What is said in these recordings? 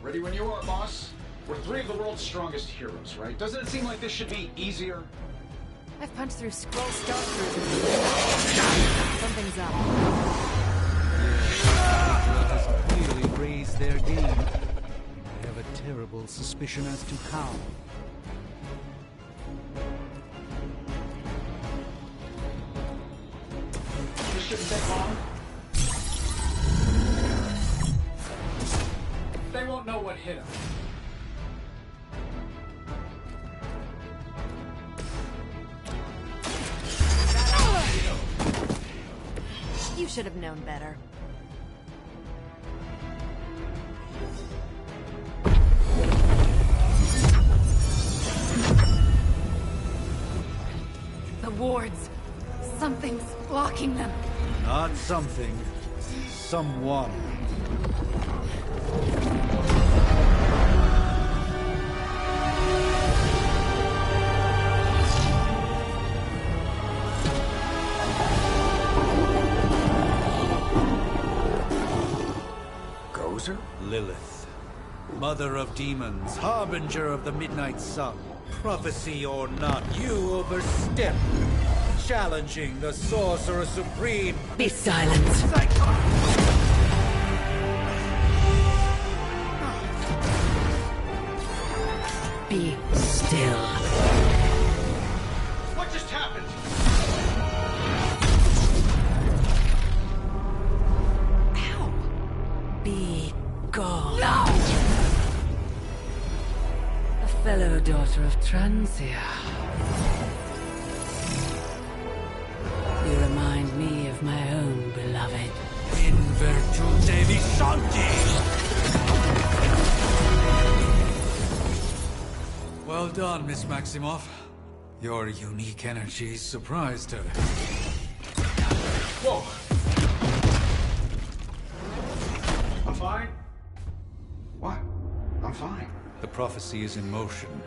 Ready when you are, boss. We're three of the world's strongest heroes, right? Doesn't it seem like this should be easier? I've punched through scroll star cruisers. Something's up. Has clearly raised their game. I have a terrible suspicion as to how. This shouldn't take long. They won't know what hit them. You should have known better. The wards. Something's blocking them. Not something. Someone. Gozer? Lilith. Mother of demons, harbinger of the midnight sun. Prophecy or not, you overstep. Challenging the Sorcerer Supreme. Be silent. Be still. What just happened? Ow. Be gone. No! A fellow daughter of Transia. You remind me of my own beloved. In virtute visanti! Well done, Miss Maximoff. Your unique energies surprised her. Whoa! I'm fine. What? I'm fine. The prophecy is in motion.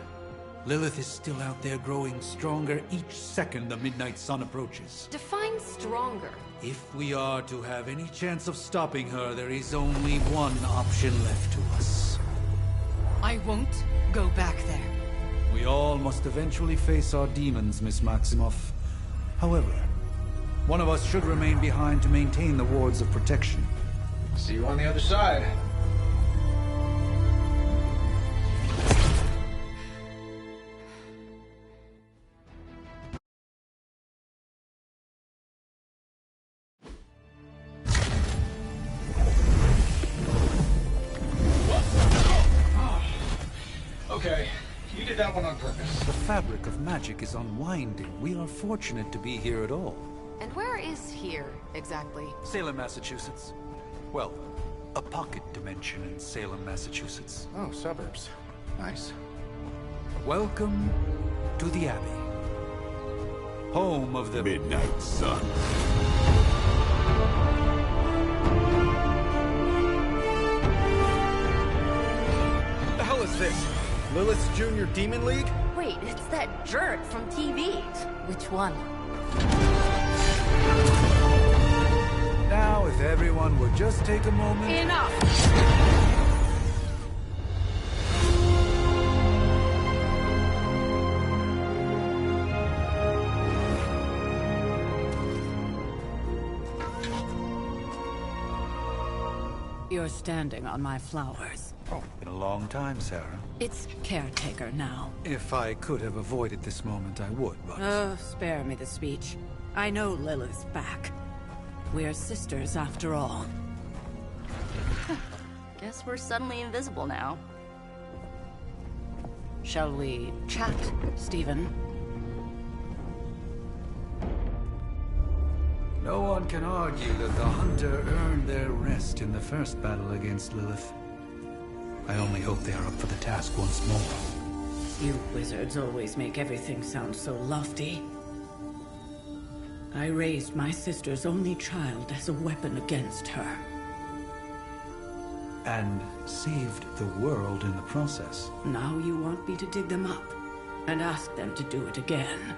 Lilith is still out there growing stronger each second the midnight sun approaches. Define stronger. If we are to have any chance of stopping her, there is only one option left to us. I won't go back there. We all must eventually face our demons, Miss Maximoff. However, one of us should remain behind to maintain the wards of protection. See you on the other side. Okay, you did that one on purpose. The fabric of magic is unwinding. We are fortunate to be here at all. And where is here, exactly? Salem, Massachusetts. Well, a pocket dimension in Salem, Massachusetts. Oh, suburbs. Nice. Welcome to the Abbey. Home of the Midnight Sun. What the hell is this? Lilith's Junior Demon League? Wait, it's that jerk from TV. Which one? Now, if everyone would just take a moment... Enough! You're standing on my flowers. Oh, been a long time, Sarah. It's caretaker now. If I could have avoided this moment, I would, but... Oh, spare me the speech. I know Lilith's back. We're sisters after all. Guess we're suddenly invisible now. Shall we chat, Stephen? No one can argue that the Hunter earned their rest in the first battle against Lilith. I only hope they are up for the task once more. You wizards always make everything sound so lofty. I raised my sister's only child as a weapon against her. And saved the world in the process. Now you want me to dig them up and ask them to do it again.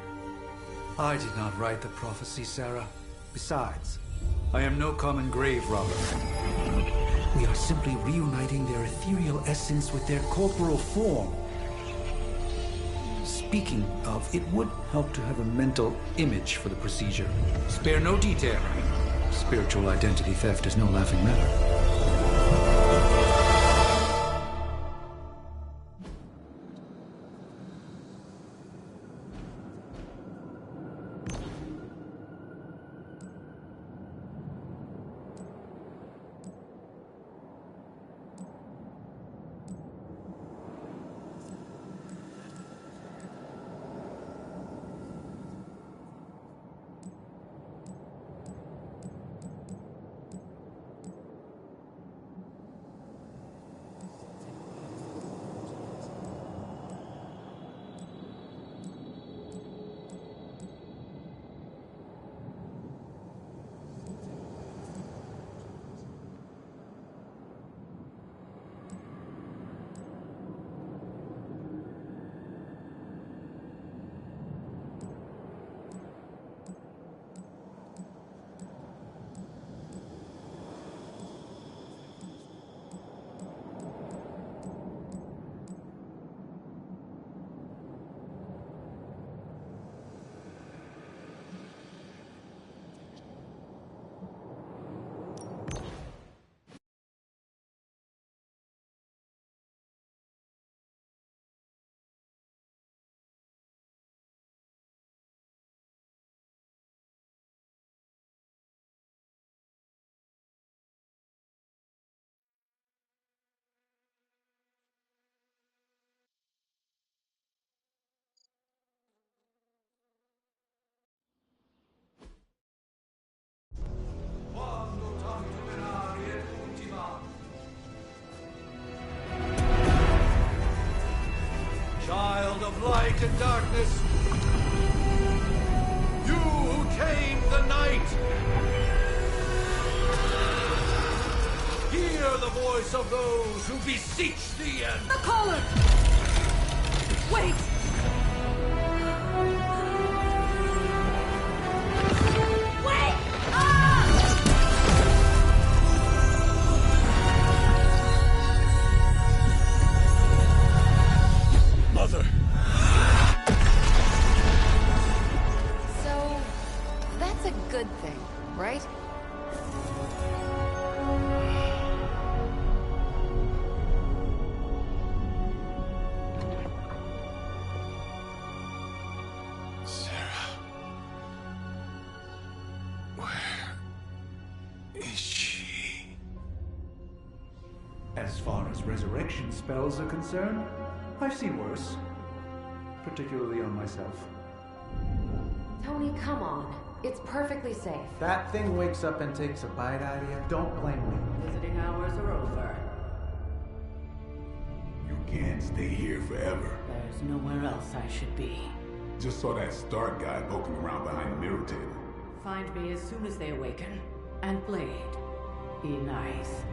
I did not write the prophecy, Sarah. Besides, I am no common grave robber. We are simply reuniting their ethereal essence with their corporal form. Speaking of, it would help to have a mental image for the procedure. Spare no detail. Spiritual identity theft is no laughing matter. Child of light and darkness, you who tame the night, hear the voice of those who beseech thee and... The collar! Wait! Wait! Ah! Mother! So, that's a good thing, right? Sarah... Where... is she? As far as resurrection spells are concerned, I've seen worse. Particularly on myself. Tony, come on. It's perfectly safe. That thing wakes up and takes a bite out of you. Don't blame me. Visiting hours are over. You can't stay here forever. There's nowhere else I should be. Just saw that Stark guy poking around behind the mirror table. Find me as soon as they awaken. And Blade, be nice.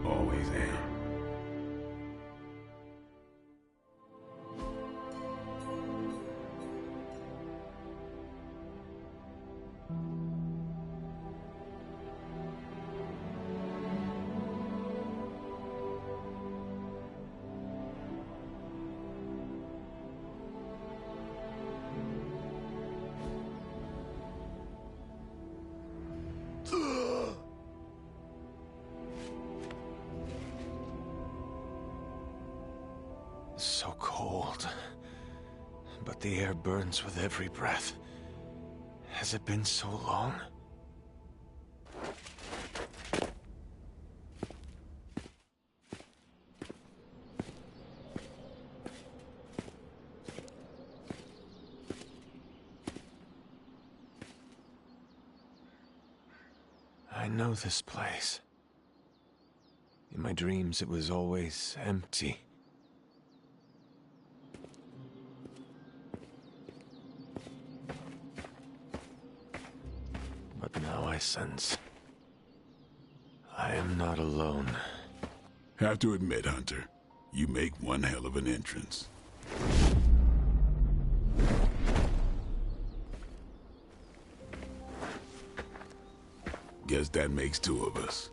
Always am. So cold. But the air burns with every breath. Has it been so long? I know this place. In my dreams, it was always empty. But now I sense I am not alone. Have to admit, Hunter, you make one hell of an entrance. Guess that makes two of us.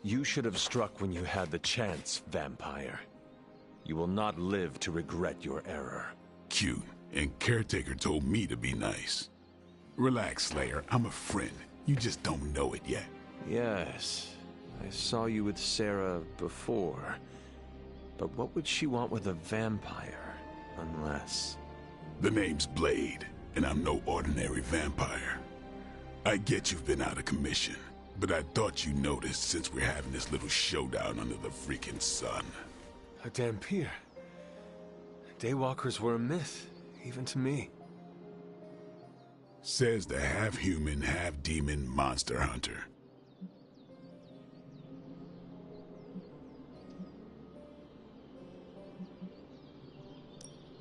You should have struck when you had the chance, vampire. You will not live to regret your error. Cute. And Caretaker told me to be nice. Relax, Slayer. I'm a friend. You just don't know it yet. Yes, I saw you with Sarah before. But what would she want with a vampire, unless... The name's Blade, and I'm no ordinary vampire. I get you've been out of commission, but I thought you noticed since we're having this little showdown under the freaking sun. A Dhampir. Daywalkers were a myth, even to me. Says the half-human, half-demon monster hunter.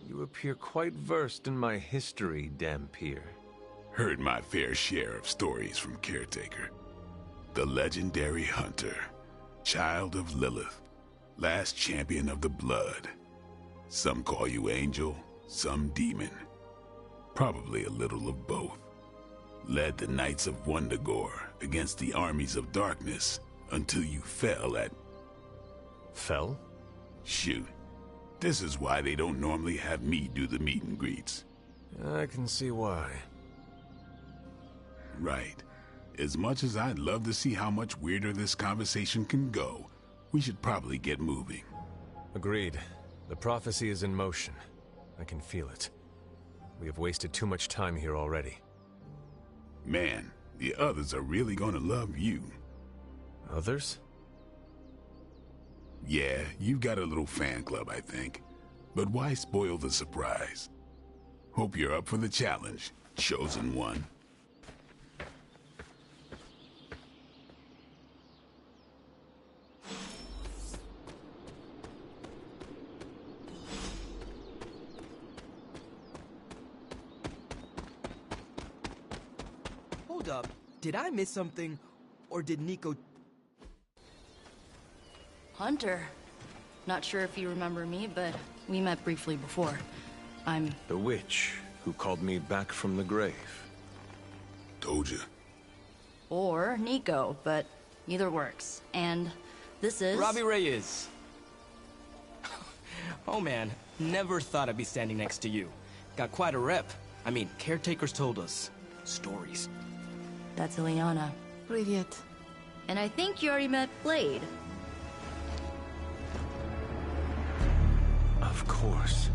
You appear quite versed in my history, Dhampir. Heard my fair share of stories from Caretaker. The legendary hunter, child of Lilith, last champion of the blood. Some call you angel, some demon. Probably a little of both. Led the Knights of Wundagore against the armies of darkness until you fell at... Fell? Shoot. This is why they don't normally have me do the meet and greets. I can see why. Right. As much as I'd love to see how much weirder this conversation can go, we should probably get moving. Agreed. The prophecy is in motion. I can feel it. We have wasted too much time here already. Man, the others are really gonna love you. Others? Yeah, you've got a little fan club, I think. But why spoil the surprise? Hope you're up for the challenge, Chosen One. Hold up. Did I miss something? Or did Nico... Hunter. Not sure if you remember me, but we met briefly before. I'm... The witch who called me back from the grave. Told you. Or Nico, but either works. And this is... Robbie Reyes. Oh man, never thought I'd be standing next to you. Got quite a rep. I mean, caretakers told us. Stories. That's Ileana. Привет. And I think you already met Blade. Of course.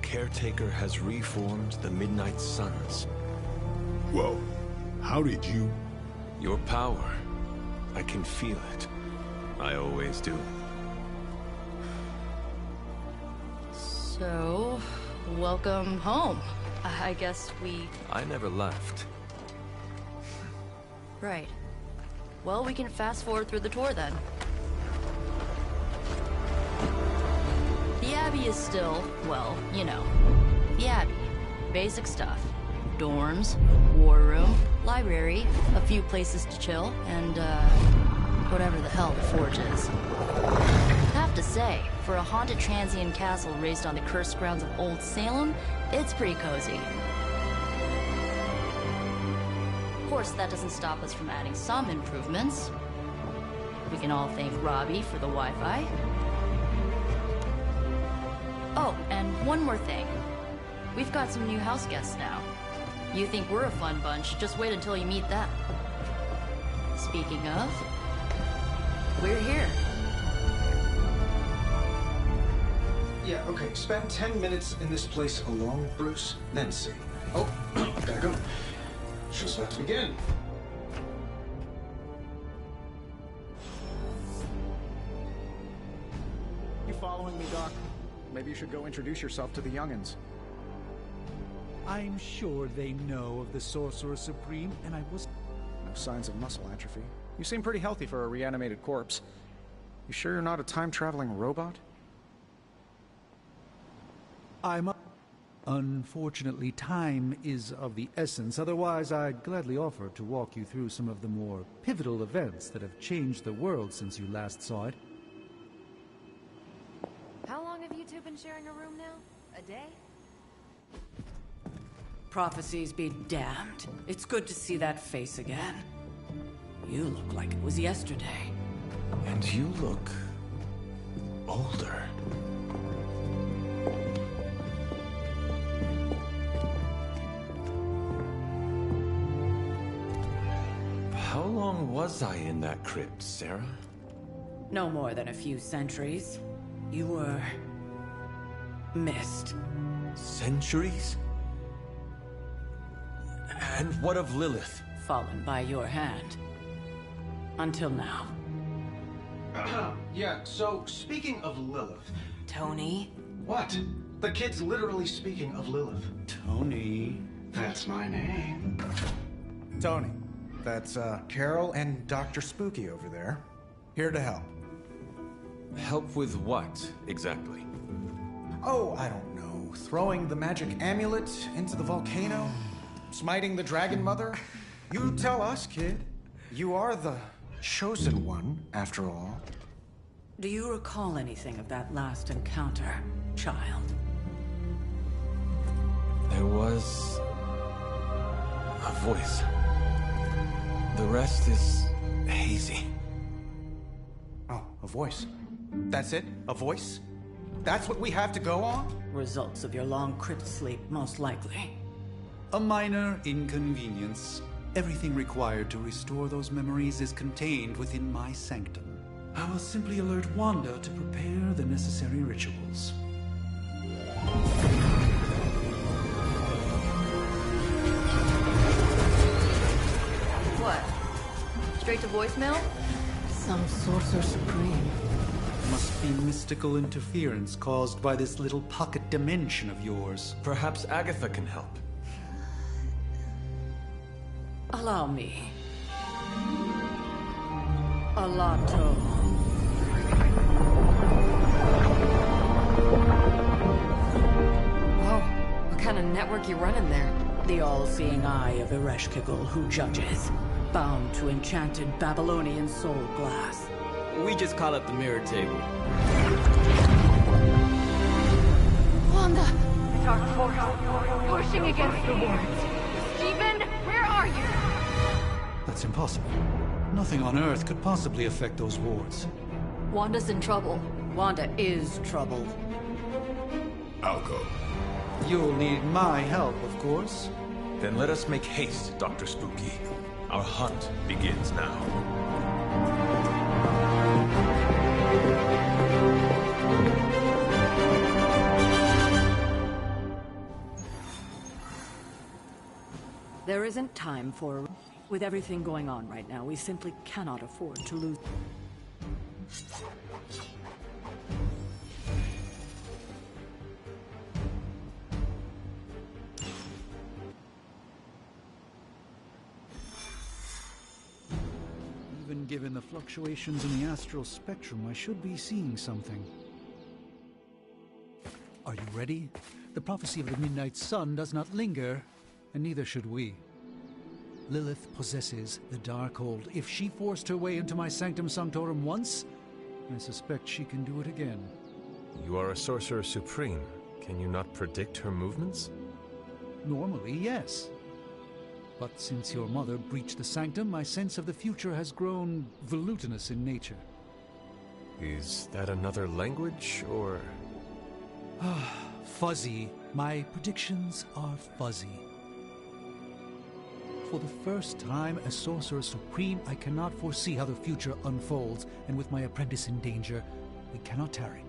Caretaker has reformed the Midnight Suns. Whoa, how did you... Your power. I can feel it. I always do. So, welcome home. I guess we... I never left. Right. Well, we can fast forward through the tour then. The Abbey is still, well, you know, the Abbey. Basic stuff. Dorms, war room, library, a few places to chill, and, whatever the hell the Forge is. Have to say, for a haunted transient castle raised on the cursed grounds of Old Salem, it's pretty cozy. Of course, that doesn't stop us from adding some improvements. We can all thank Robbie for the Wi-Fi. Oh, and one more thing. We've got some new house guests now. You think we're a fun bunch, just wait until you meet them. Speaking of, we're here. Yeah, okay. Spend 10 minutes in this place alone, Bruce, then see. Oh, gotta go. Show's about to begin. You following me, Doc? Maybe you should go introduce yourself to the youngins. I'm sure they know of the Sorcerer Supreme, and I was... No signs of muscle atrophy. You seem pretty healthy for a reanimated corpse. You sure you're not a time-traveling robot? Unfortunately, time is of the essence. Otherwise, I'd gladly offer to walk you through some of the more pivotal events that have changed the world since you last saw it. How long have you two been sharing a room now? A day? Prophecies be damned. It's good to see that face again. You look like it was yesterday. And you look older. How long was I in that crypt, Sarah? No more than a few centuries. You were... missed. Centuries? And what of Lilith? Fallen by your hand. Until now. Yeah, so speaking of Lilith... Tony? What? The kid's literally speaking of Lilith. Tony. That's my name. Tony. That's, Carol and Dr. Spooky over there. Here to help. Help with what, exactly? Oh, I don't know. Throwing the magic amulet into the volcano? Smiting the Dragon Mother? You tell us, kid. You are the chosen one, after all. Do you recall anything of that last encounter, child? There was... a voice. The rest is hazy. Oh, a voice. That's it? A voice? That's what we have to go on? Results of your long crypt sleep, most likely. A minor inconvenience. Everything required to restore those memories is contained within my sanctum. I will simply alert Wanda to prepare the necessary rituals. What? Straight to voicemail? Some Sorcerer Supreme. Must be mystical interference caused by this little pocket dimension of yours. Perhaps Agatha can help. Allow me. Alato. Whoa, what kind of network you running there? The all-seeing eye of Ereshkigal who judges, bound to enchanted Babylonian soul glass. We just call it the mirror table. Wanda! Dark force, pushing against the wards. Stephen, where are you? That's impossible. Nothing on Earth could possibly affect those wards. Wanda's in trouble. Wanda is trouble. I'll go. You'll need my help, of course. Then let us make haste, Dr. Spooky. Our hunt begins now. There isn't time for... With everything going on right now, we simply cannot afford to lose... Even given the fluctuations in the astral spectrum, I should be seeing something. Are you ready? The prophecy of the Midnight Sun does not linger, and neither should we. Lilith possesses the Darkhold. If she forced her way into my Sanctum Sanctorum once, I suspect she can do it again. You are a Sorcerer Supreme. Can you not predict her movements? Normally, yes. But since your mother breached the Sanctum, my sense of the future has grown volutinous in nature. Is that another language, or...? Fuzzy. My predictions are fuzzy. For the first time as Sorcerer Supreme, I cannot foresee how the future unfolds, and with my apprentice in danger, we cannot tarry.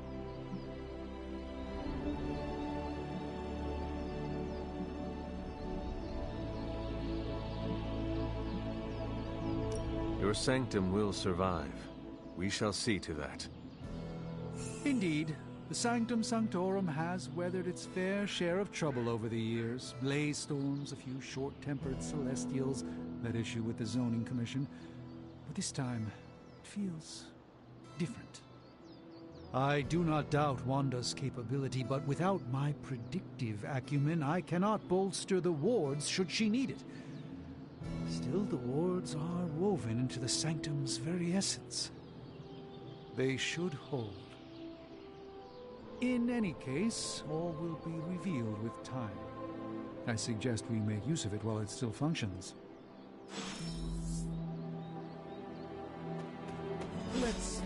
Your sanctum will survive. We shall see to that. Indeed, the Sanctum Sanctorum has weathered its fair share of trouble over the years. Blaze storms, a few short-tempered celestials that issue with the Zoning Commission. But this time, it feels different. I do not doubt Wanda's capability, but without my predictive acumen, I cannot bolster the wards should she need it. Still, the wards are woven into the Sanctum's very essence. They should hold. In any case, all will be revealed with time. I suggest we make use of it while it still functions. Let's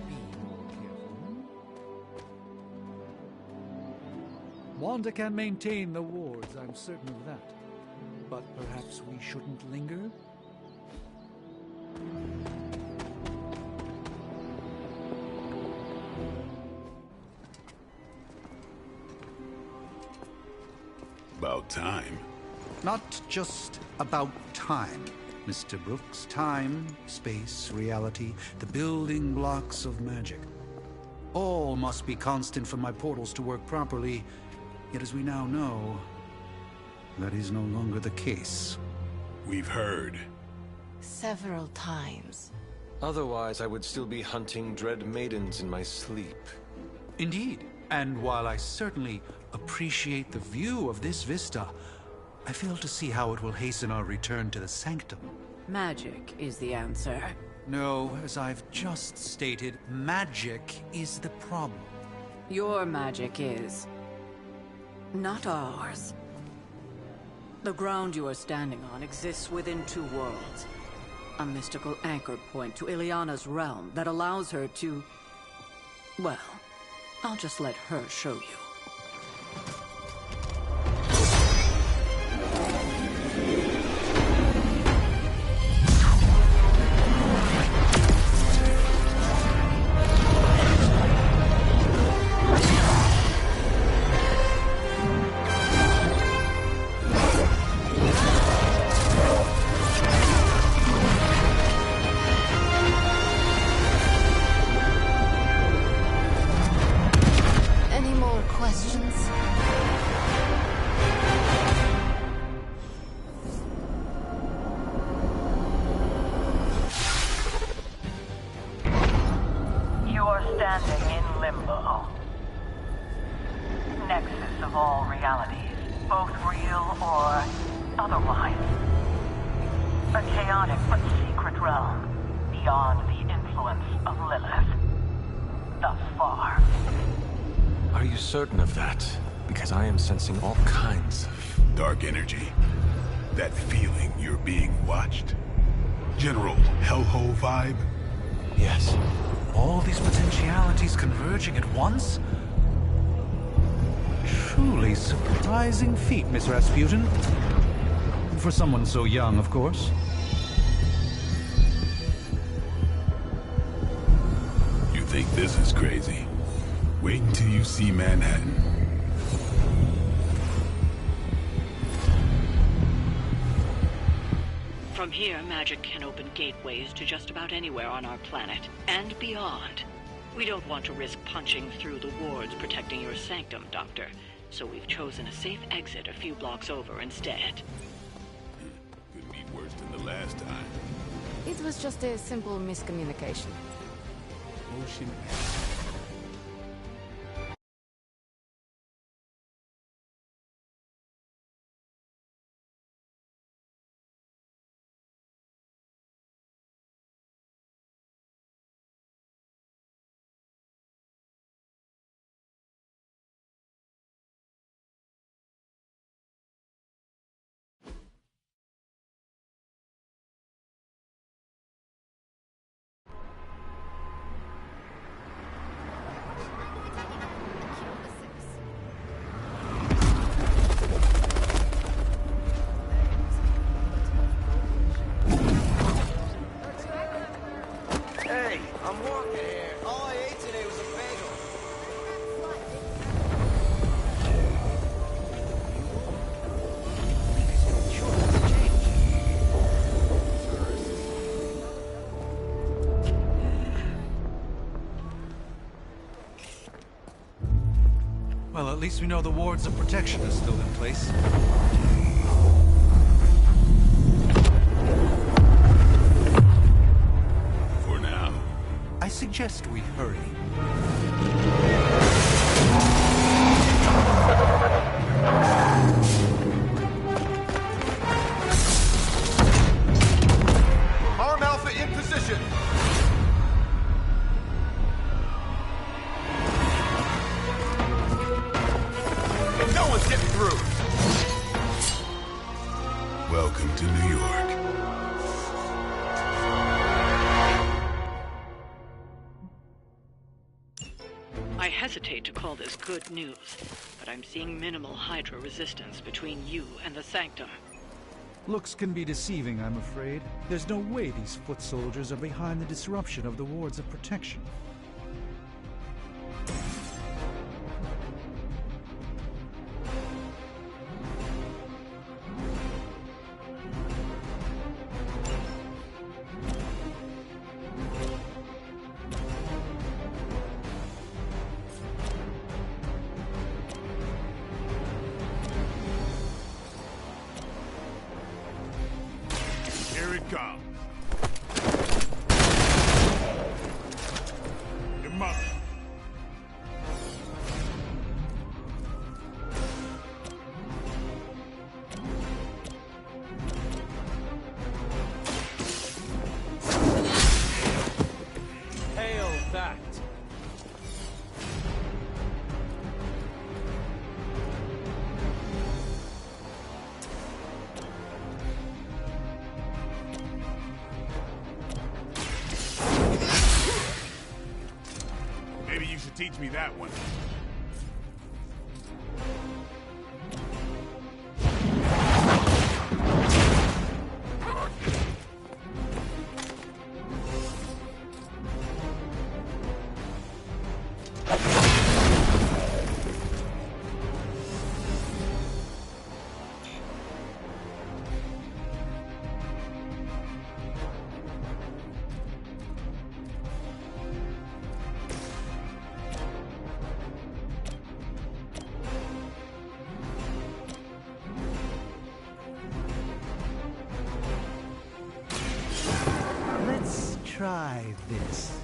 Wanda can maintain the wards, I'm certain of that. But perhaps we shouldn't linger? About time. Not just about time, Mr. Brooks. Time, space, reality, the building blocks of magic. All must be constant for my portals to work properly, yet as we now know, that is no longer the case. We've heard. Several times. Otherwise, I would still be hunting dread maidens in my sleep. Indeed. And while I certainly appreciate the view of this vista, I fail to see how it will hasten our return to the Sanctum. Magic is the answer. No, as I've just stated, magic is the problem. Your magic is... not ours. The ground you are standing on exists within two worlds. A mystical anchor point to Ileana's realm that allows her to... well, I'll just let her show you. Certain of that, because I am sensing all kinds of... dark energy. That feeling you're being watched. General hellhole vibe? Yes. All these potentialities converging at once? Truly surprising feat, Miss Rasputin. For someone so young, of course. You think this is crazy? Wait until you see Manhattan. From here, magic can open gateways to just about anywhere on our planet, and beyond. We don't want to risk punching through the wards protecting your sanctum, Doctor, so we've chosen a safe exit a few blocks over instead. Could be worse than the last time. It was just a simple miscommunication. Ocean. Well, at least we know the wards of protection are still in place. For now. I suggest we hurry. Arm Alpha in position! No one's getting through! Welcome to New York. I I hesitate to call this good news, but I'm seeing minimal Hydra resistance between you and the Sanctum. Looks can be deceiving, I'm afraid. There's no way these foot soldiers are behind the disruption of the wards of protection. Here it comes. Your mother. Hail that! Maybe you should teach me that one. Let's try this.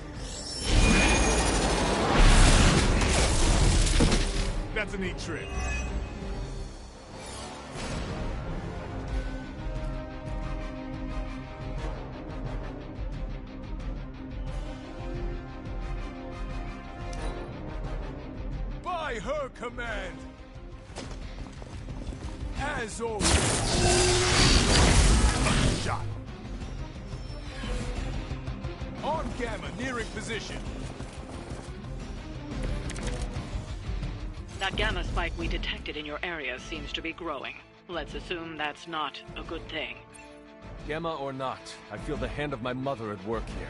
That's a neat trick. By her command. As always. Shot. On Gamma, nearing position. That gamma spike we detected in your area seems to be growing. Let's assume that's not a good thing. Gamma or not, I feel the hand of my mother at work here.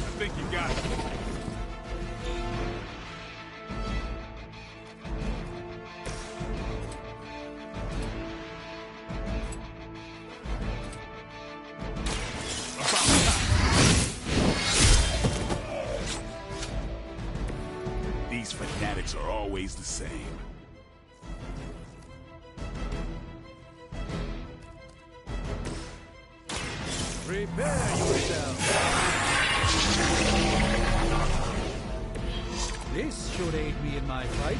I think you got it. These fanatics are always the same. Prepare yourself. This should aid me in my fight.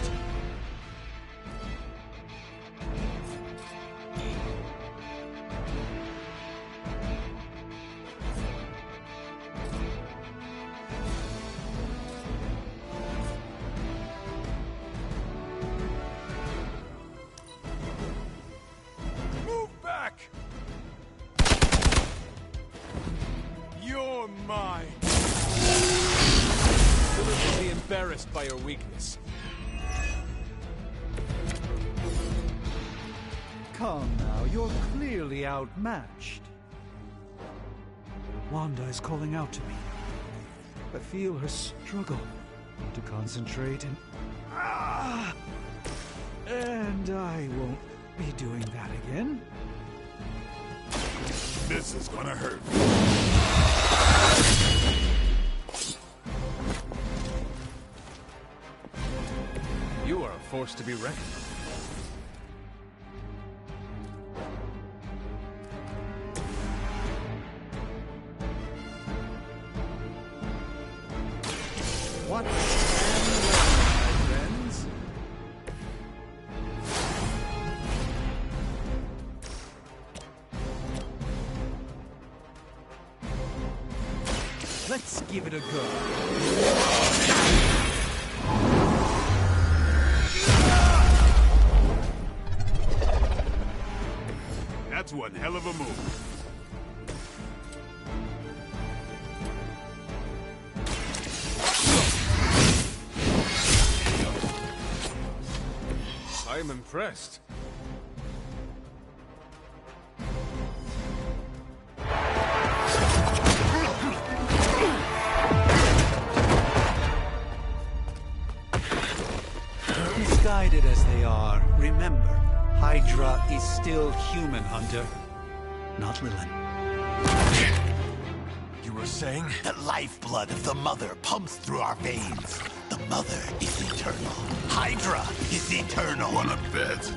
Move back! You're mine! Lilith will be embarrassed by your weakness. Come now, you're clearly outmatched. Wanda is calling out to me. I feel her struggle to concentrate and... And I won't be doing that again. This is gonna hurt. You are a force to be reckoned with. What my friends? Let's give it a go. That's one hell of a move. I'm impressed. Misguided as they are, remember, Hydra is still human, Hunter. Not Lilin. You were saying? The lifeblood of the Mother pumps through our veins. The Mother is eternal. Hydra is eternal. Wanna bet?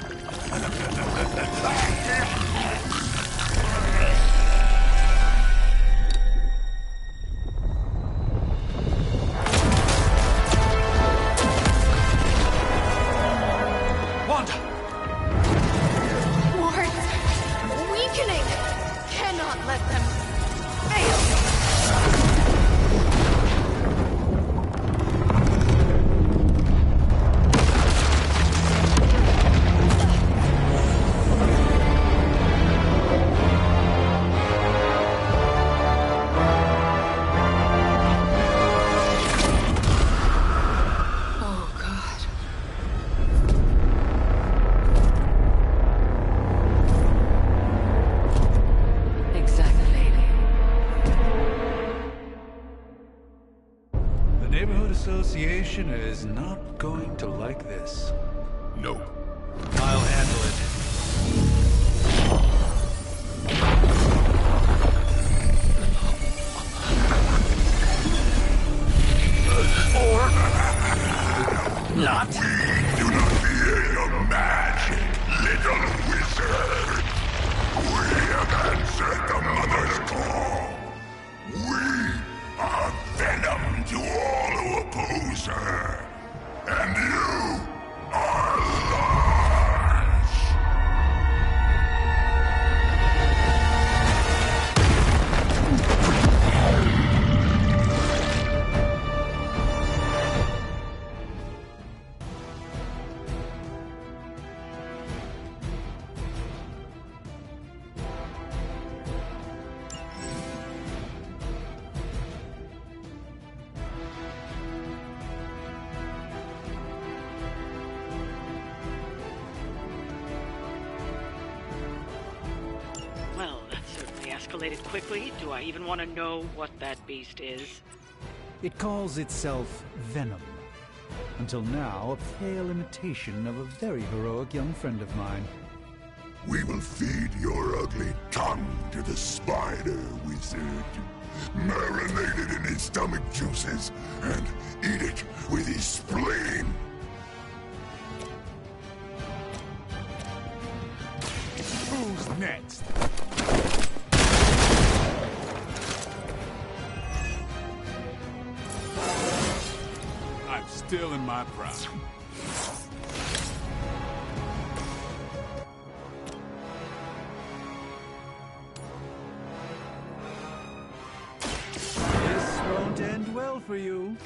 Wanda! Wards! Weakening! Cannot let them fail! Oh, God. Exactly. The Neighborhood Association is not going to like this. Nope. I'll handle it. Not. Do not fear your magic, little wizard. We have answered the Mother's call. We are venom to all who oppose her. And you are large. Well, that certainly escalated quickly. Do I even want to know what that beast is? It calls itself Venom. Until now, a pale imitation of a very heroic young friend of mine. We will feed your ugly tongue to the spider wizard. Marinate it in his stomach juices and eat it with his spleen. Who's next? I'm still in my prime. This won't end well for you.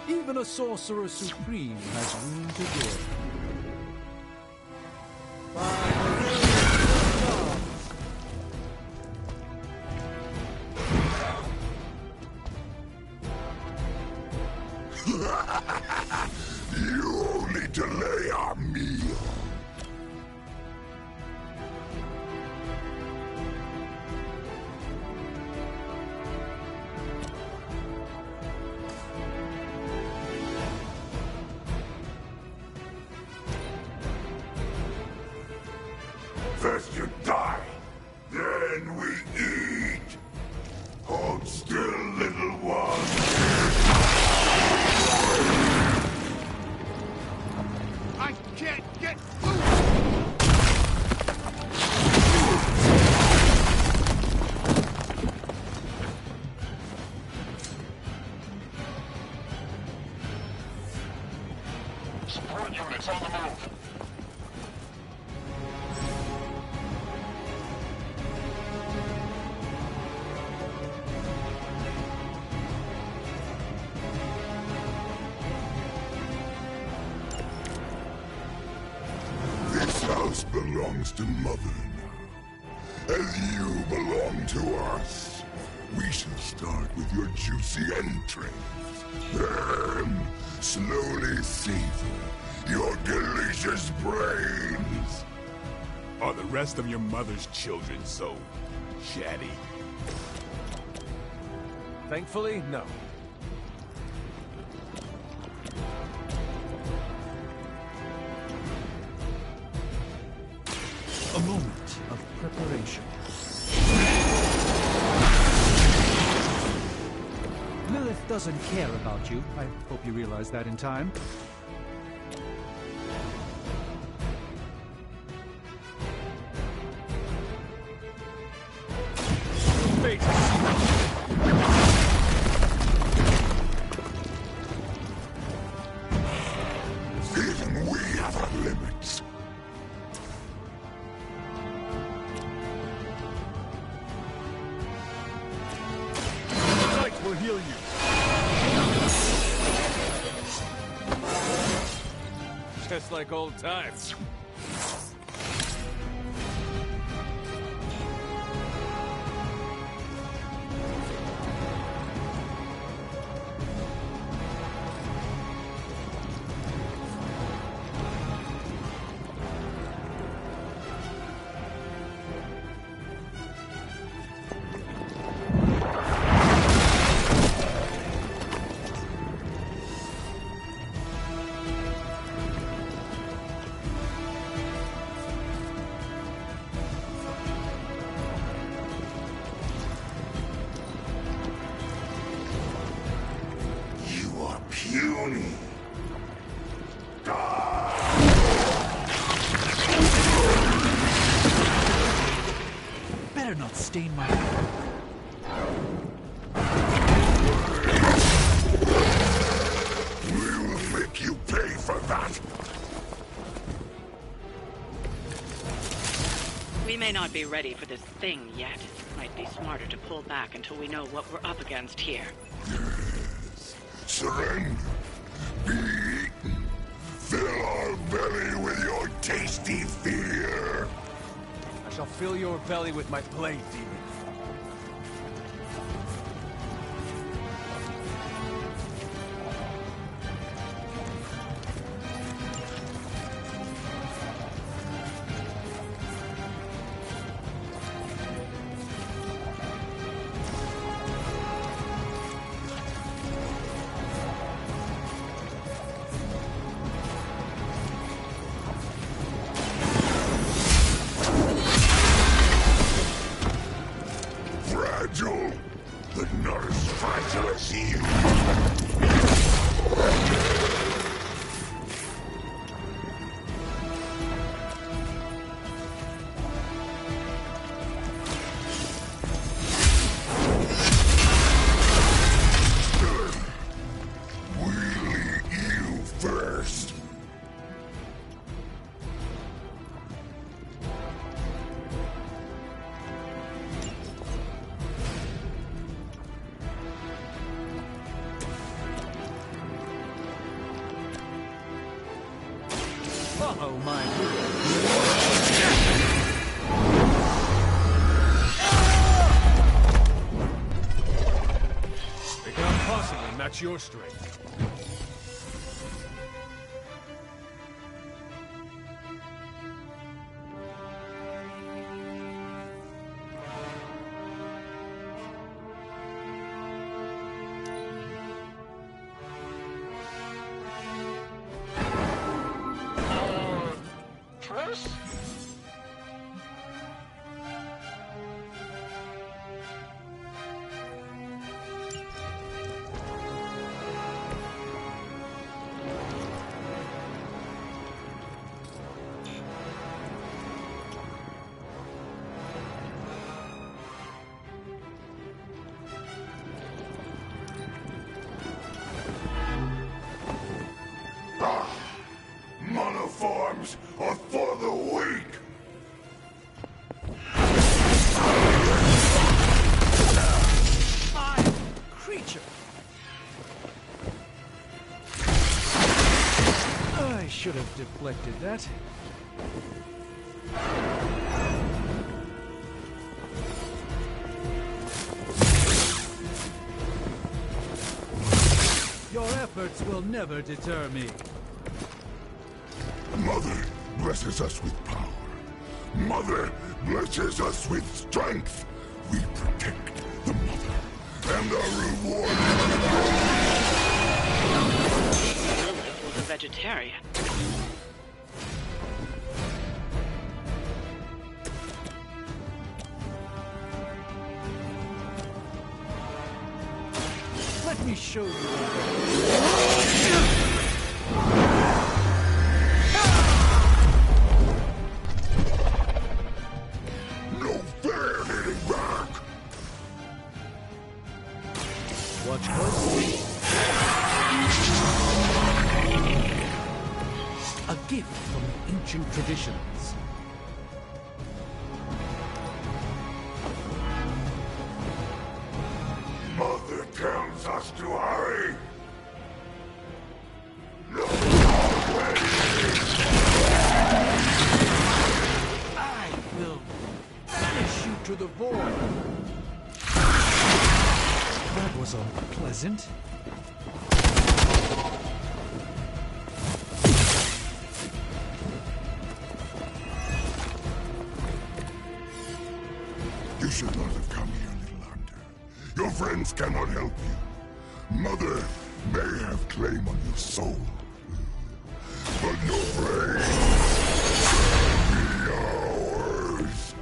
Even a Sorcerer Supreme has room to grow. You only delay our meal. First you die, then we eat. Hold still, little one. I can't get Support units on the move. This house belongs to Mother now. As you belong to us. We shall start with your juicy entrails. Then, slowly savor your delicious brains. Are the rest of your mother's children so chatty? Thankfully, no. A moment of preparation. Lilith doesn't care about you. I hope you realize that in time. Even we have our limits. Light will heal you. Just like old times. Puny. Better not stain my... We will make you pay for that. We may not be ready for this thing yet. Might be smarter to pull back until we know what we're up against here. Surrender. Be eaten. Fill our belly with your tasty fear. I shall fill your belly with my blade, demon. Fragile, but not as fragile as you. We'll eat you first. Follow my rule. They cannot possibly match your strength. Triss? arms are for the weak! Fire! Creature! I should have deflected that. Your efforts will never deter me. Mother blesses us with power. Mother blesses us with strength. We protect the mother, and our reward. Lilith was a vegetarian. Let me show you. No fair hitting back! Watch closely. A gift from ancient traditions. Mother tells us to hurry! I will banish you to the void. That was unpleasant. You should not have come here, little hunter. Your friends cannot help you. Mother may have claim on your soul, but your brain will be ours.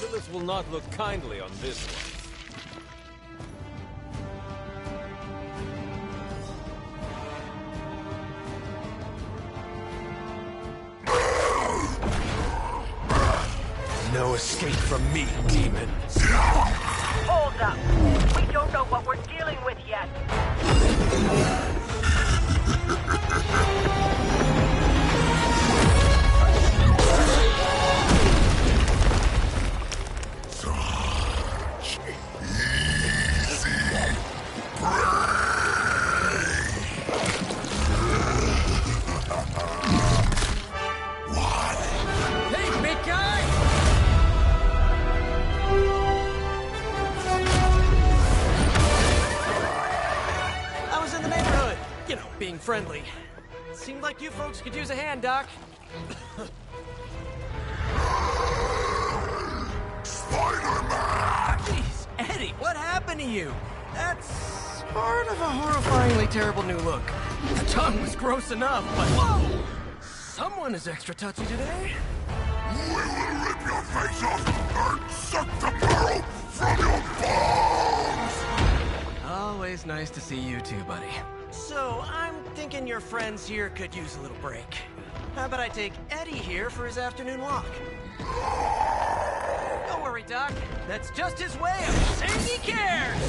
Lilith will not look kindly on this one. No escape from me, demon. Hold up. We don't know what we're dealing with yet. Such easy prey. Hey, big guy! I was in the neighborhood. You know, being friendly. Seemed like you folks could use a hand, Doc. Spider-Man! Jeez, Eddie, what happened to you? That's part of a horrifyingly terrible new look. The tongue was gross enough, but whoa! Someone is extra touchy today. We will rip your face off and suck the marrow from your bones! Always nice to see you too, buddy. So, I'm thinking your friends here could use a little break. How about I take Eddie here for his afternoon walk? Don't worry, Doc. That's just his way of saying he cares!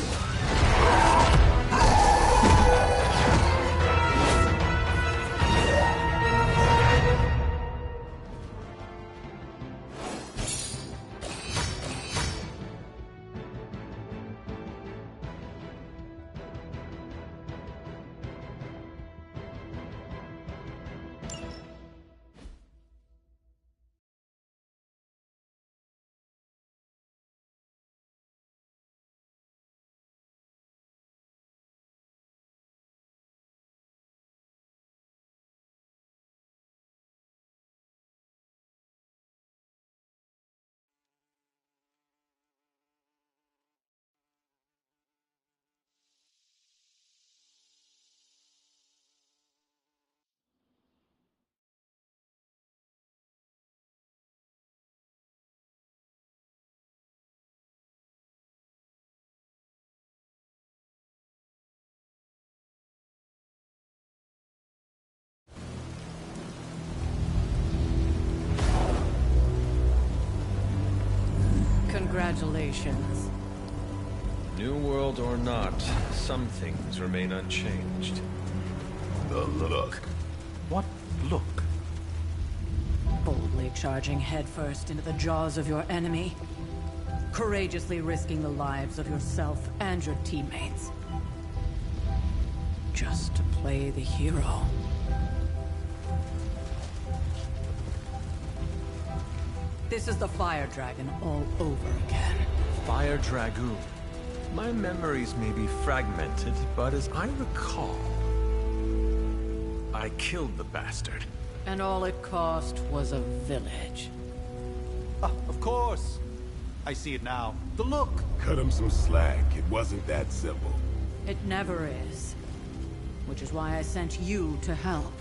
Congratulations. New world or not, some things remain unchanged. The look. What look? Boldly charging headfirst into the jaws of your enemy. Courageously risking the lives of yourself and your teammates. Just to play the hero. This is the Fire Dragon all over again. Fire Dragoon. My memories may be fragmented, but as I recall, I killed the bastard. And all it cost was a village. Of course. I see it now. The look. Cut him some slack. It wasn't that simple. It never is. Which is why I sent you to help.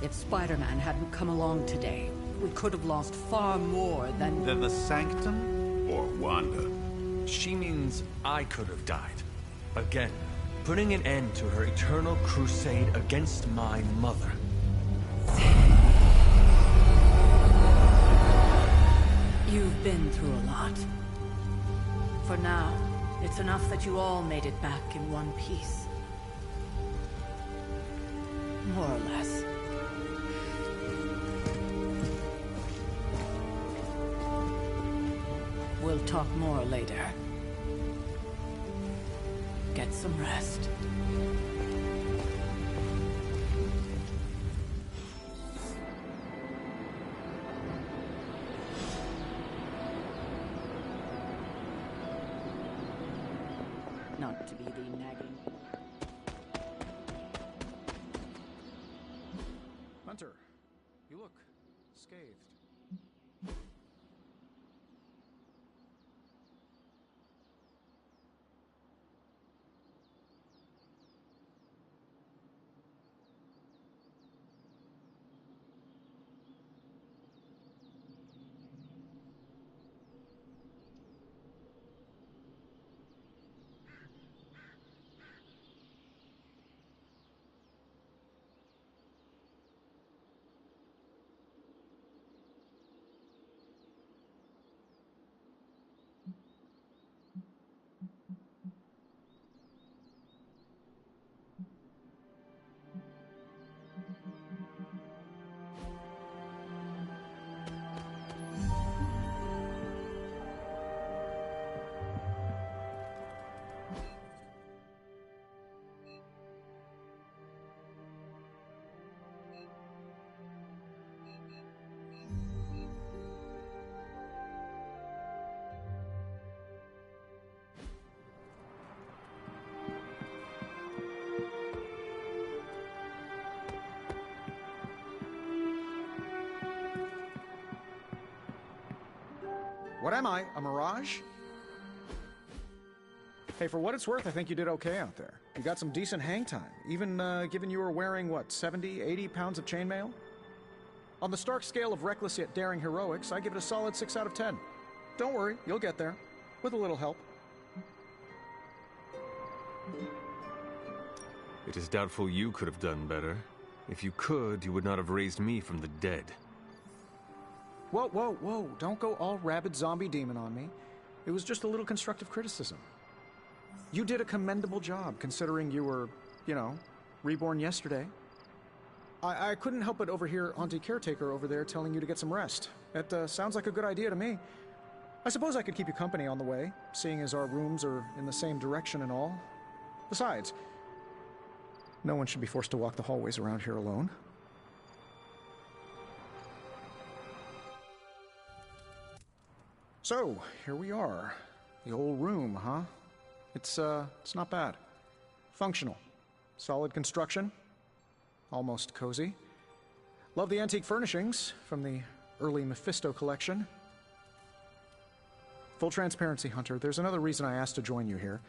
If Spider-Man hadn't come along today, we could have lost far more than... Than the Sanctum? Or Wanda. She means I could have died. Again, putting an end to her eternal crusade against my mother. You've been through a lot. For now, it's enough that you all made it back in one piece. More or less. We'll talk more later. Get some rest. Not to be the nagging... Hunter, you look scathed. What am I, a mirage? Hey, for what it's worth, I think you did okay out there. You got some decent hang time, even given you were wearing, what, 70, 80 pounds of chainmail? On the Stark scale of reckless yet daring heroics, I give it a solid 6 out of 10. Don't worry, you'll get there, with a little help. It is doubtful you could have done better. If you could, you would not have raised me from the dead. Whoa, whoa, whoa, don't go all rabid zombie demon on me. It was just a little constructive criticism. You did a commendable job, considering you were, you know, reborn yesterday. I couldn't help but overhear Auntie Caretaker over there telling you to get some rest. It sounds like a good idea to me. I suppose I could keep you company on the way, seeing as our rooms are in the same direction and all. Besides, no one should be forced to walk the hallways around here alone. So, here we are. The old room, huh? It's not bad. Functional. Solid construction. Almost cozy. Love the antique furnishings from the early Mephisto collection. Full transparency, Hunter, there's another reason I asked to join you here,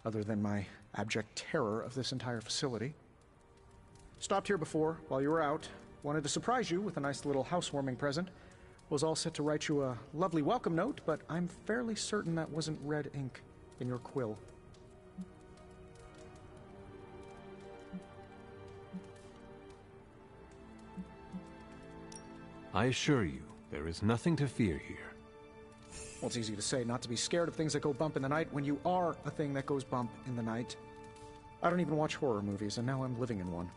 other than my abject terror of this entire facility. Stopped here before, while you were out. Wanted to surprise you with a nice little housewarming present. Was all set to write you a lovely welcome note, but I'm fairly certain that wasn't red ink in your quill. I assure you, there is nothing to fear here. Well, it's easy to say not to be scared of things that go bump in the night when you are a thing that goes bump in the night. I don't even watch horror movies, and now I'm living in one.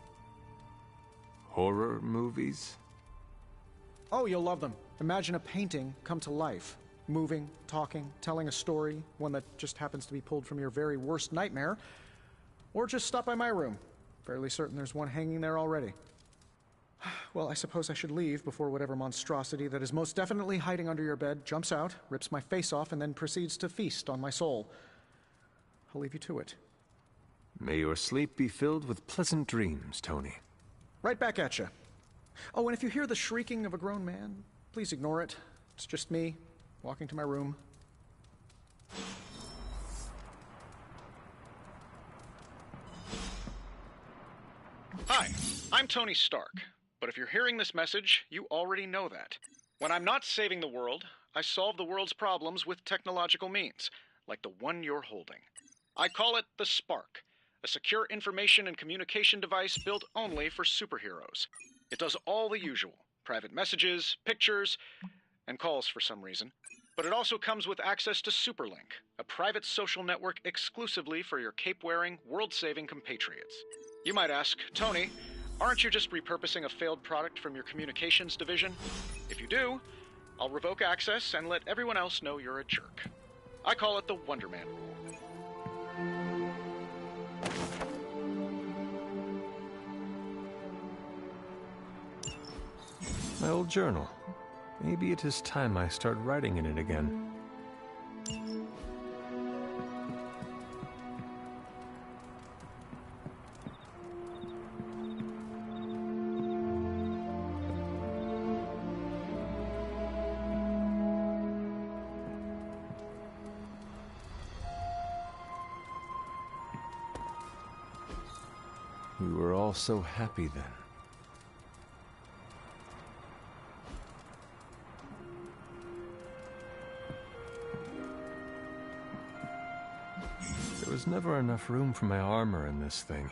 Horror movies? Oh, you'll love them. Imagine a painting come to life. Moving, talking, telling a story, one that just happens to be pulled from your very worst nightmare. Or just stop by my room. Fairly certain there's one hanging there already. Well, I suppose I should leave before whatever monstrosity that is most definitely hiding under your bed jumps out, rips my face off, and then proceeds to feast on my soul. I'll leave you to it. May your sleep be filled with pleasant dreams, Tony. Right back at you. Oh, and if you hear the shrieking of a grown man, please ignore it. It's just me, walking to my room. Hi, I'm Tony Stark. But if you're hearing this message, you already know that. When I'm not saving the world, I solve the world's problems with technological means, like the one you're holding. I call it the Spark, a secure information and communication device built only for superheroes. It does all the usual, private messages, pictures, and calls for some reason. But it also comes with access to Superlink, a private social network exclusively for your cape-wearing, world-saving compatriots. You might ask, Tony, aren't you just repurposing a failed product from your communications division? If you do, I'll revoke access and let everyone else know you're a jerk. I call it the Wonder Man rule. My old journal. Maybe it is time I start writing in it again. We were all so happy then. There was never enough room for my armor in this thing.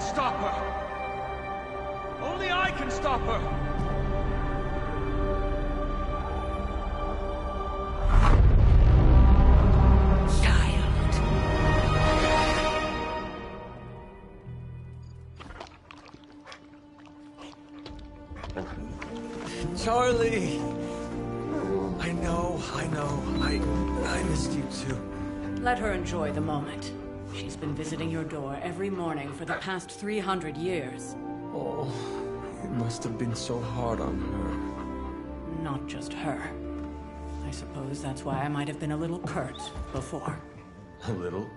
can stop her! Only I can stop her! Charlie! I know. I missed you too. Let her enjoy the moment. She's been visiting your door every morning for the past 300 years. Oh, it must have been so hard on her. Not just her. I suppose that's why I might have been a little curt before. A little?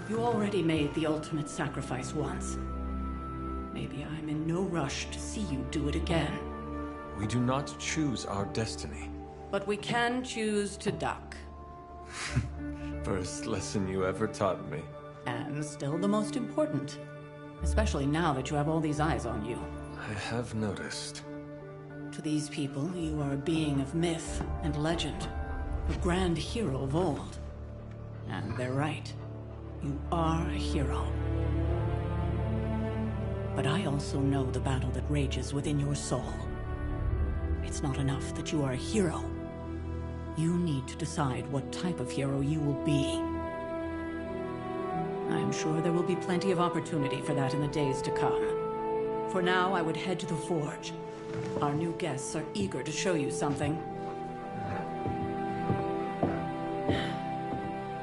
You already made the ultimate sacrifice once. Maybe I'm in no rush to see you do it again. We do not choose our destiny. But we can choose to duck. First lesson you ever taught me. And still the most important. Especially now that you have all these eyes on you. I have noticed. To these people, you are a being of myth and legend. A grand hero of old. And they're right. You are a hero. But I also know the battle that rages within your soul. It's not enough that you are a hero. You need to decide what type of hero you will be. I'm sure there will be plenty of opportunity for that in the days to come. For now, I would head to the Forge. Our new guests are eager to show you something.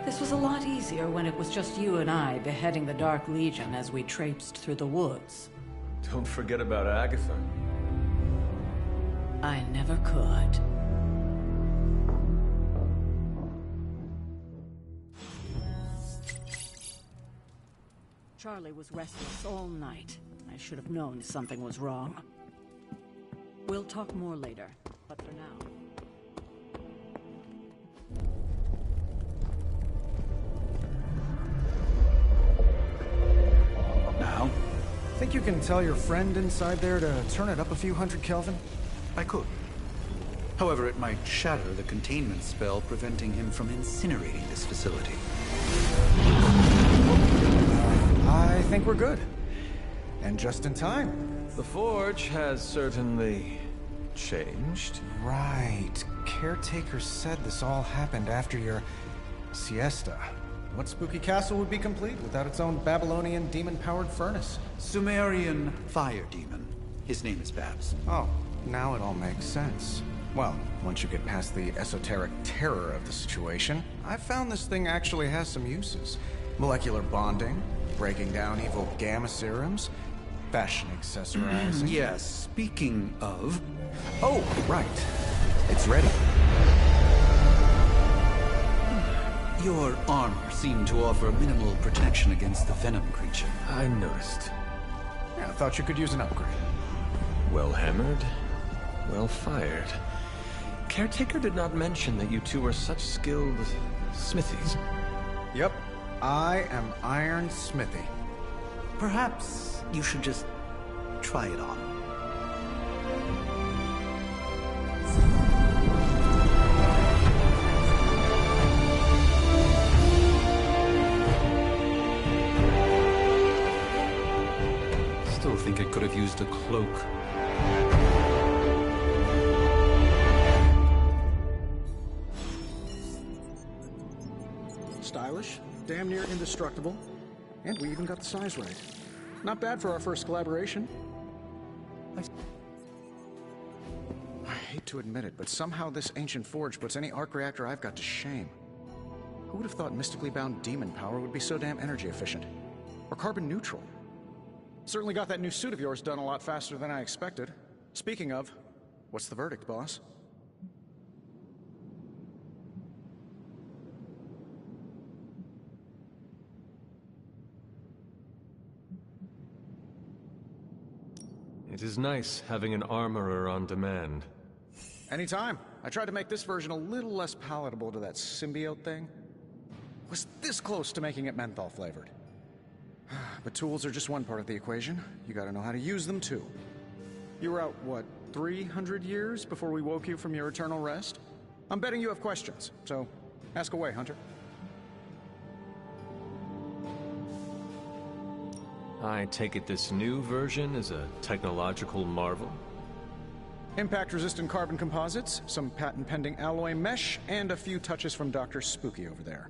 This was a lot easier when it was just you and I beheading the Dark Legion as we traipsed through the woods. Don't forget about Agatha. I never could. Charlie was restless all night. I should have known something was wrong. We'll talk more later, but for now... Now? Think you can tell your friend inside there to turn it up a few hundred Kelvin? I could. However, it might shatter the containment spell preventing him from incinerating this facility. I think we're good. And just in time. The Forge has certainly changed. Right. Caretaker said this all happened after your siesta. What spooky castle would be complete without its own Babylonian demon-powered furnace? Sumerian fire demon. His name is Babs. Oh, now it all makes sense. Well, once you get past the esoteric terror of the situation, I've found this thing actually has some uses. Molecular bonding, breaking down evil gamma serums, fashion accessorizing. Yes, speaking of... Oh, right. It's ready. Your armor seemed to offer minimal protection against the venom creature. I noticed. Yeah, I thought you could use an upgrade. Well hammered, well fired. Caretaker did not mention that you two were such skilled smithies. Yep, I am Iron Smithy. Perhaps you should just try it on. Still think it could have used a cloak. Stylish, damn near indestructible, and we even got the size right. Not bad for our first collaboration. I hate to admit it, but somehow this ancient forge puts any arc reactor I've got to shame. Who would have thought mystically bound demon power would be so damn energy efficient? Or carbon neutral? Certainly got that new suit of yours done a lot faster than I expected. Speaking of, what's the verdict, boss? It is nice having an armorer on demand. Anytime. I tried to make this version a little less palatable to that symbiote thing. Was this close to making it menthol flavored. But tools are just one part of the equation. You gotta know how to use them too. You were out, what, 300 years before we woke you from your eternal rest? I'm betting you have questions, so ask away, Hunter. I take it this new version is a technological marvel? Impact-resistant carbon composites, some patent-pending alloy mesh, and a few touches from Dr. Spooky over there.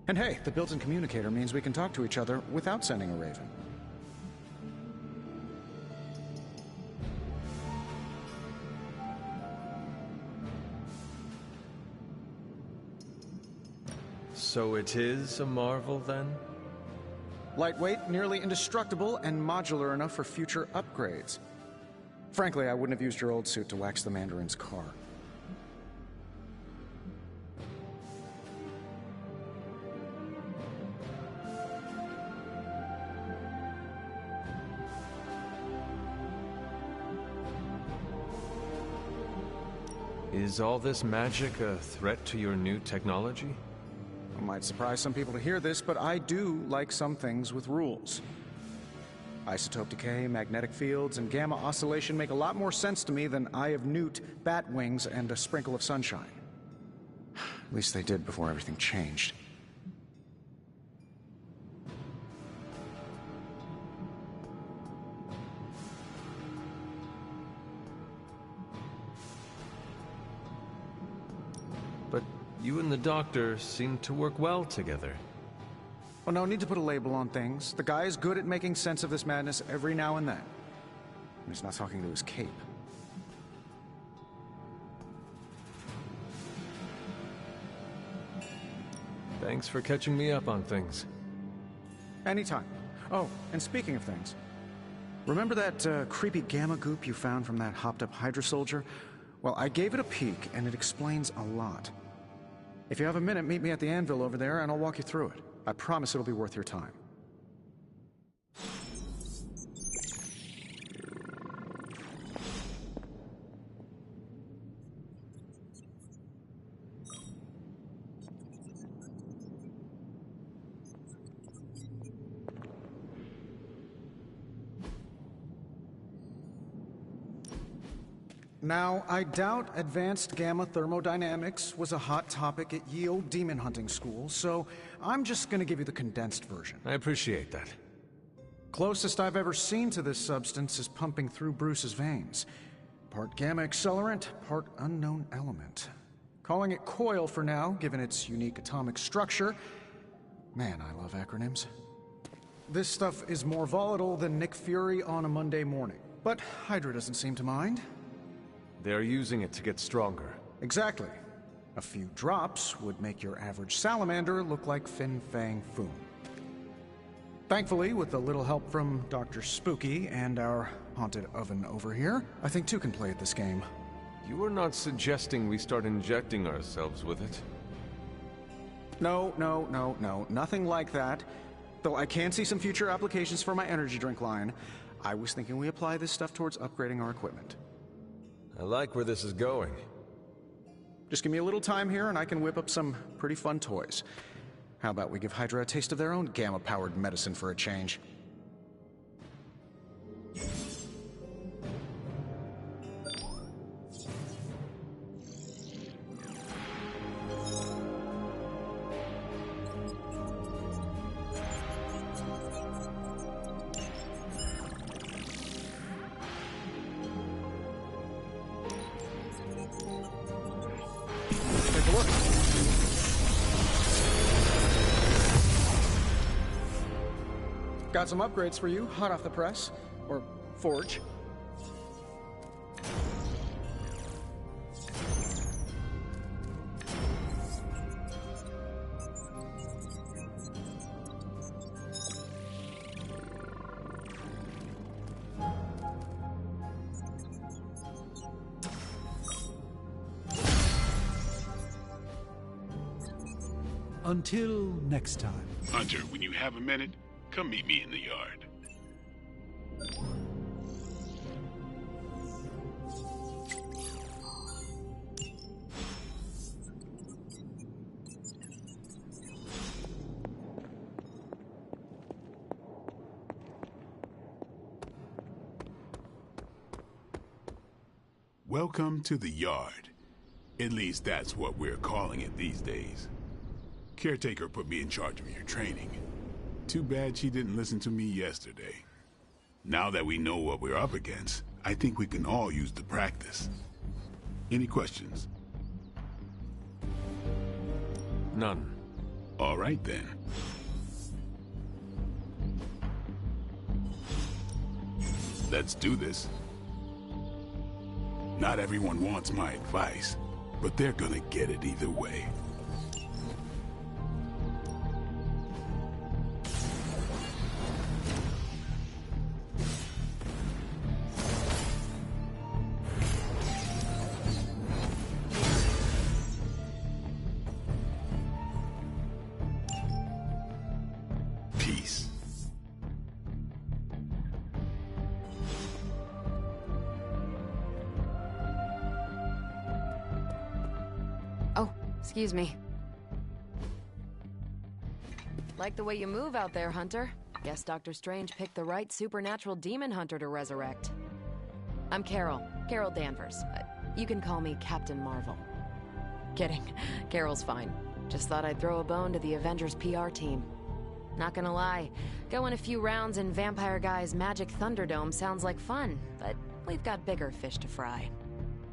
And hey, the built-in communicator means we can talk to each other without sending a raven. So it is a marvel, then? Lightweight, nearly indestructible, and modular enough for future upgrades. Frankly, I wouldn't have used your old suit to wax the Mandarin's car. Is all this magic a threat to your new technology? It might surprise some people to hear this, but I do like some things with rules. Isotope decay, magnetic fields, and gamma oscillation make a lot more sense to me than Eye of Newt, bat wings, and a sprinkle of sunshine. At least they did before everything changed. But you and the Doctor seem to work well together. Well, no need to put a label on things. The guy is good at making sense of this madness every now and then. And he's not talking to his cape. Thanks for catching me up on things. Anytime. Oh, and speaking of things, remember that creepy gamma goop you found from that hopped-up Hydra soldier? Well, I gave it a peek, and it explains a lot. If you have a minute, meet me at the anvil over there, and I'll walk you through it. I promise it'll be worth your time. Now, I doubt advanced gamma thermodynamics was a hot topic at ye old demon hunting school, so I'm just gonna give you the condensed version. I appreciate that. Closest I've ever seen to this substance is pumping through Bruce's veins. Part gamma accelerant, part unknown element. Calling it coil for now, given its unique atomic structure. Man, I love acronyms. This stuff is more volatile than Nick Fury on a Monday morning, but Hydra doesn't seem to mind. They're using it to get stronger. Exactly. A few drops would make your average salamander look like Fin Fang Foom. Thankfully, with a little help from Dr. Spooky and our haunted oven over here, I think two can play at this game. You are not suggesting we start injecting ourselves with it? No, nothing like that. Though I can see some future applications for my energy drink line. I was thinking we apply this stuff towards upgrading our equipment. I like where this is going. Just give me a little time here and I can whip up some pretty fun toys. How about we give Hydra a taste of their own gamma-powered medicine for a change? Got some upgrades for you, hot off the press. Or forge. Until next time. Hunter, when you have a minute, come meet me in the yard. Welcome to the yard. At least that's what we're calling it these days. Caretaker put me in charge of your training. Too bad she didn't listen to me yesterday. Now that we know what we're up against, I think we can all use the practice. Any questions? None. All right, then. Let's do this. Not everyone wants my advice, but they're gonna get it either way. Peace. Excuse me. Like the way you move out there, Hunter. Guess Dr. Strange picked the right supernatural demon hunter to resurrect. I'm Carol Danvers. You can call me Captain Marvel. Kidding. Carol's fine. Just thought I'd throw a bone to the Avengers PR team. Not gonna lie, going a few rounds in Vampire Guy's Magic Thunderdome sounds like fun, but we've got bigger fish to fry.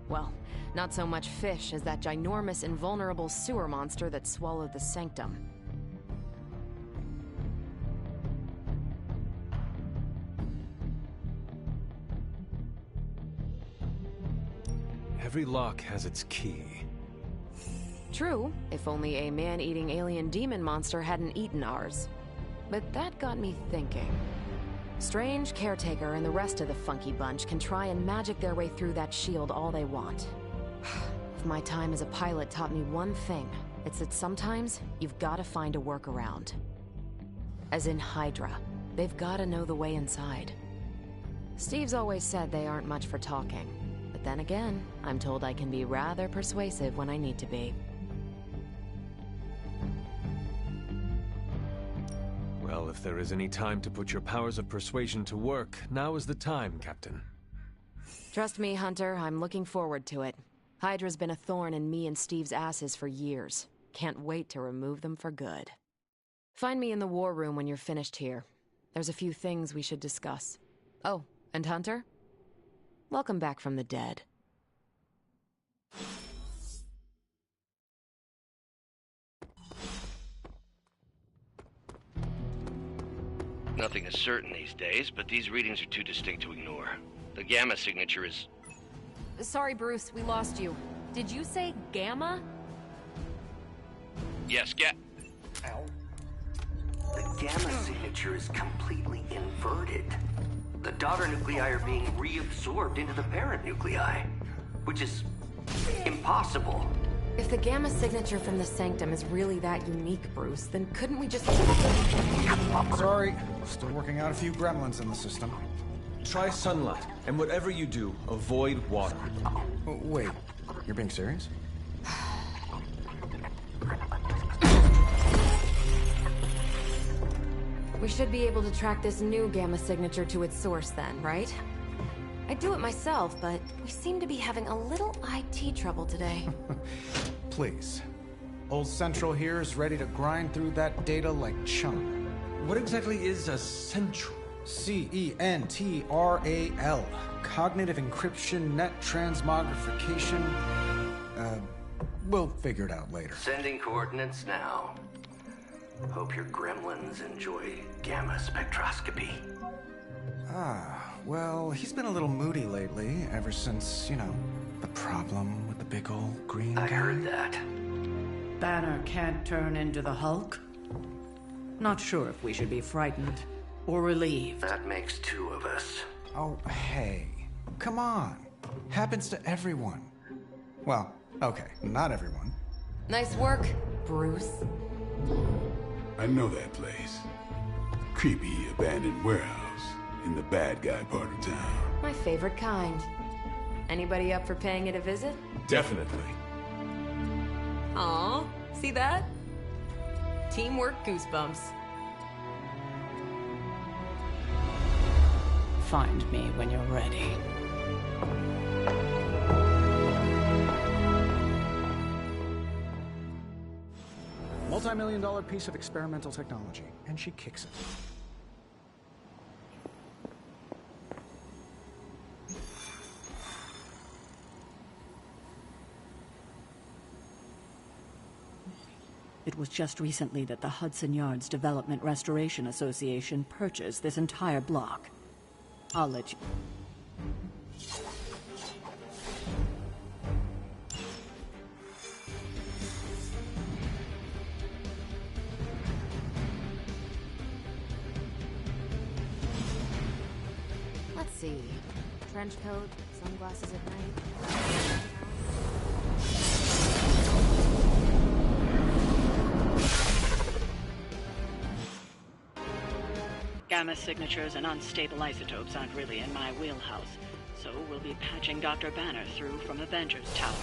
Well, not so much fish as that ginormous invulnerable sewer monster that swallowed the Sanctum. Every lock has its key. True, if only a man-eating alien demon monster hadn't eaten ours. But that got me thinking. Strange, Caretaker, and the rest of the funky bunch can try and magic their way through that shield all they want. If my time as a pilot taught me one thing, it's that sometimes you've gotta find a workaround. As in Hydra, they've gotta know the way inside. Steve's always said they aren't much for talking, but then again, I'm told I can be rather persuasive when I need to be. Well, if there is any time to put your powers of persuasion to work, now is the time, Captain. Trust me, Hunter, I'm looking forward to it. Hydra's been a thorn in me and Steve's asses for years. Can't wait to remove them for good. Find me in the war room when you're finished here. There's a few things we should discuss. Oh, and Hunter? Welcome back from the dead. Nothing is certain these days, but these readings are too distinct to ignore. The Gamma signature is... Sorry, Bruce, we lost you. Did you say Gamma? Yes, Ow. The Gamma signature is completely inverted. The daughter nuclei are being reabsorbed into the parent nuclei, which is impossible. If the Gamma signature from the Sanctum is really that unique, Bruce, then couldn't we just... Sorry, still working out a few gremlins in the system. Try sunlight, and whatever you do, avoid water. Oh, wait, you're being serious? We should be able to track this new Gamma signature to its source then, right? I'd do it myself, but we seem to be having a little IT trouble today. Please. Old Central here is ready to grind through that data like chum. What exactly is a Central? CENTRAL. Cognitive Encryption Net Transmogrification. We'll figure it out later. Sending coordinates now. Hope your gremlins enjoy gamma spectroscopy. Well, he's been a little moody lately, ever since, you know, the problem with the big old green guy. I heard that. Banner can't turn into the Hulk? Not sure if we should be frightened or relieved. That makes two of us. Oh, hey. Come on. Happens to everyone. Well, okay, not everyone. Nice work, Bruce. I know that place. Creepy abandoned warehouse in the bad guy part of town. My favorite kind. Anybody up for paying it a visit? Definitely. Aw, see that? Teamwork goosebumps. Find me when you're ready. Multi-million-dollar piece of experimental technology, and she kicks it. It was just recently that the Hudson Yards Development Restoration Association purchased this entire block. I'll let you... Let's see. Trench coat, sunglasses at night. Gamma signatures and unstable isotopes aren't really in my wheelhouse, so we'll be patching Dr. Banner through from Avengers Tower.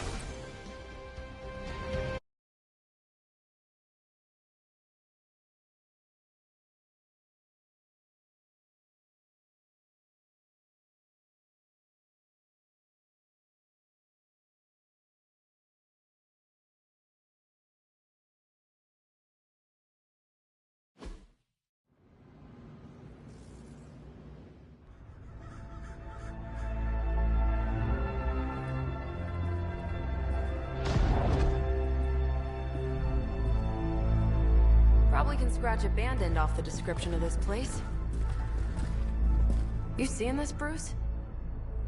Probably can scratch a band end off the description of this place. You seeing this, Bruce?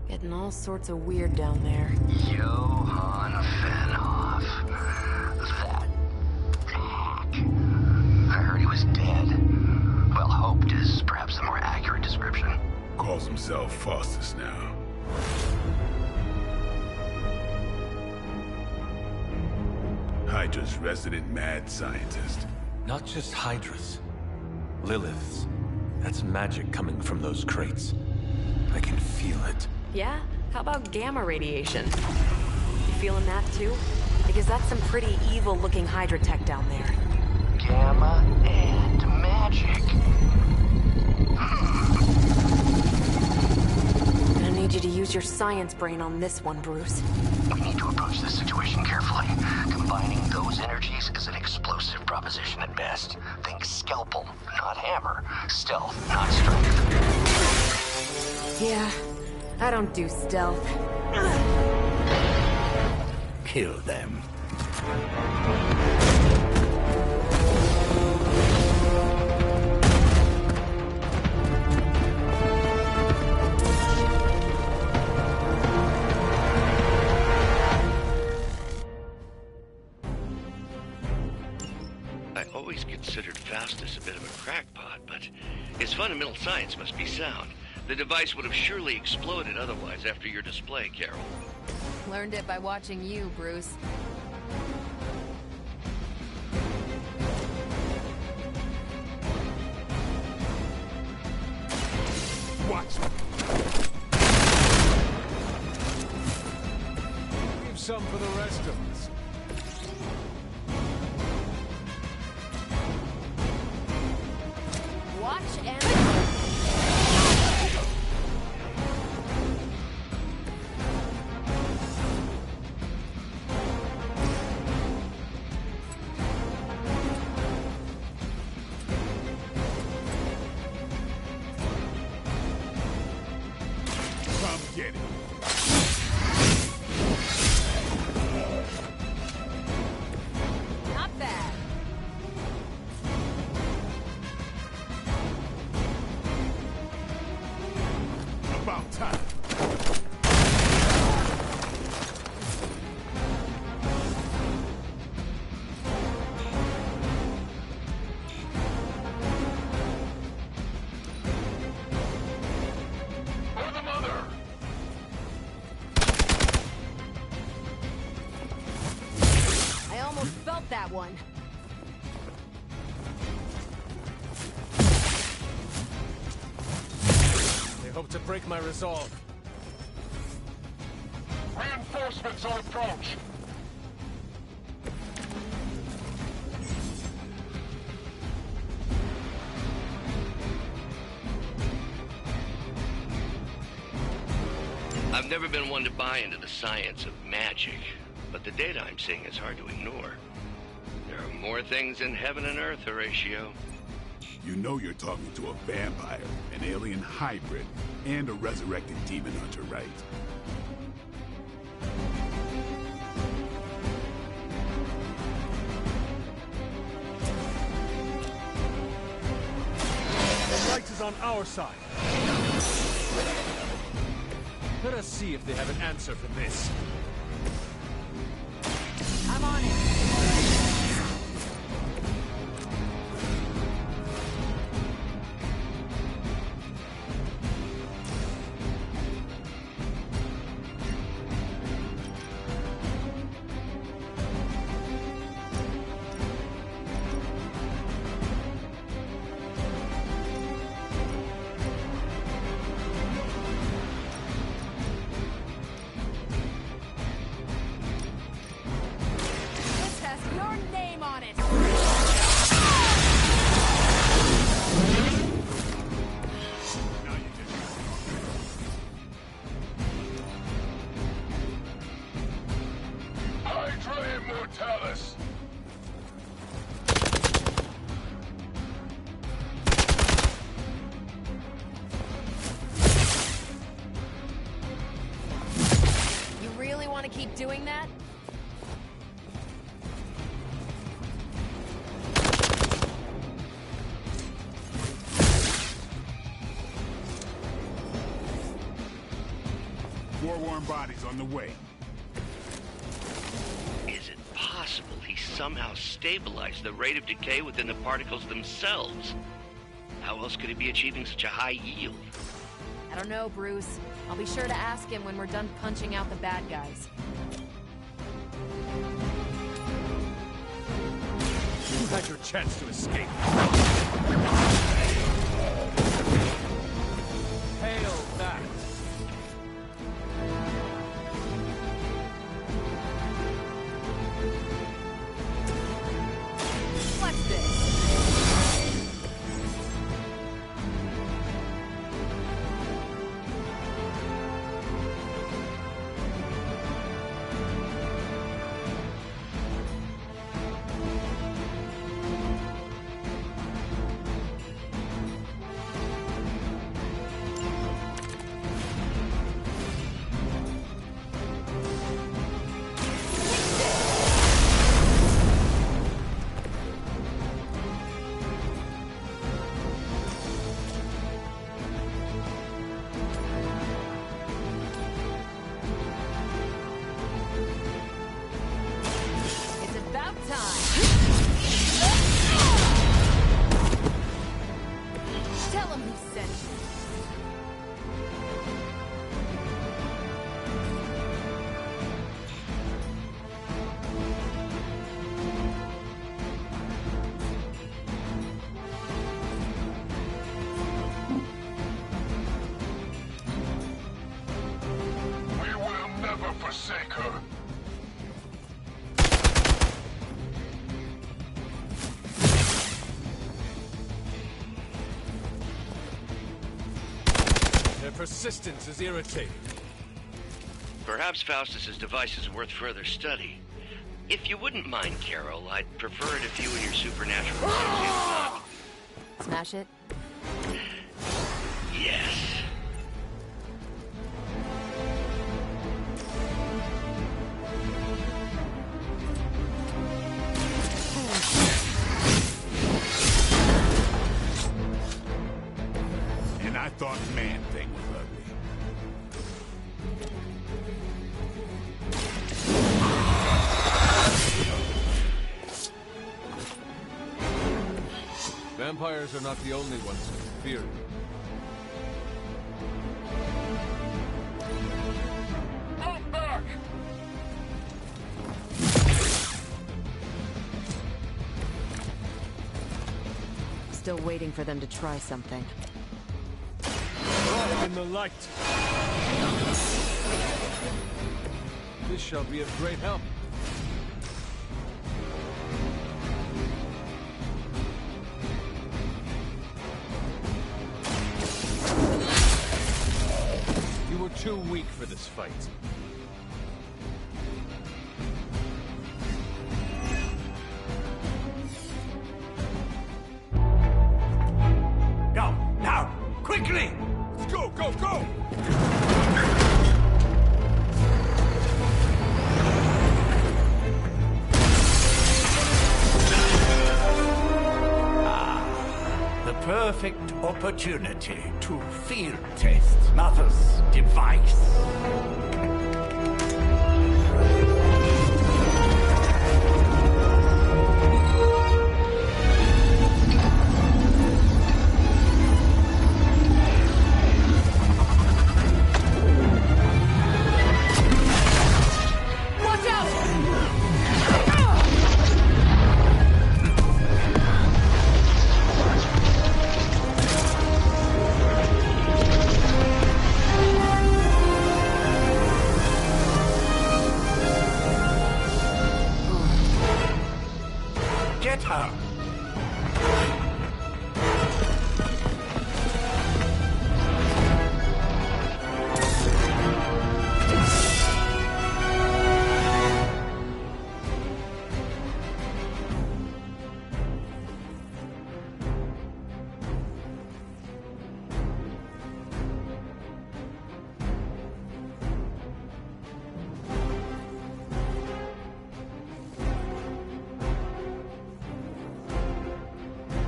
Getting all sorts of weird down there. Johann Fenhoff. That hack. I heard he was dead. Well, hoped is perhaps a more accurate description. Calls himself Faustus now. Hydra's resident mad scientist. Not just Hydra's. Lilith's. That's magic coming from those crates. I can feel it. Yeah? How about gamma radiation? You feeling that too? Because that's some pretty evil-looking Hydra tech down there. Gamma and magic. I need you to use your science brain on this one, Bruce. We need to approach this situation carefully. Combining those energies is an explosive proposition at best. Think scalpel, not hammer. Stealth, not strength. Yeah, I don't do stealth. Kill them. Considered Faustus a bit of a crackpot, but his fundamental science must be sound. The device would have surely exploded otherwise after your display, Carol. Learned it by watching you, Bruce. Watch. Leave some for the rest of us. Watch and... Come get it. Not bad. About time. For the mother. I almost felt that one. They hope to break my resolve. Reinforcements on approach. I've never been one to buy into the science of magic, but the data I'm seeing is hard to ignore. There are More things in heaven and earth, Horatio. You know you're talking to a vampire, an alien hybrid, and a resurrected demon hunter, right? The light is on our side. Let us see if they have an answer for this. I'm on it. Keep doing that? War-worn bodies on the way. Is it possible he somehow stabilized the rate of decay within the particles themselves? How else could he be achieving such a high yield? I don't know, Bruce. I'll be sure to ask him when we're done punching out the bad guys. You had your chance to escape. Hail that! What's this? forsake her. Their persistence is irritating. Perhaps Faustus's device is worth further study. If you wouldn't mind, Carol, I'd prefer it if you and your supernatural associates not. Smash it? Yes. And I thought Man-Thing was ugly. Vampires are not the only ones to fear you. Move back! Still waiting for them to try something. Walk in the light. This shall be of great help. You were too weak for this fight. Go, go, go! The perfect opportunity to field test Mother's device. Get her!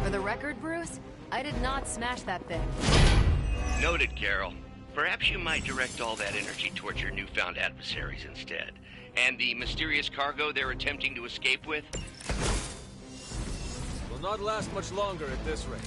For the record, Bruce, I did not smash that thing. Noted, Carol. Perhaps you might direct all that energy towards your newfound adversaries instead. And the mysterious cargo they're attempting to escape with? Will not last much longer at this rate.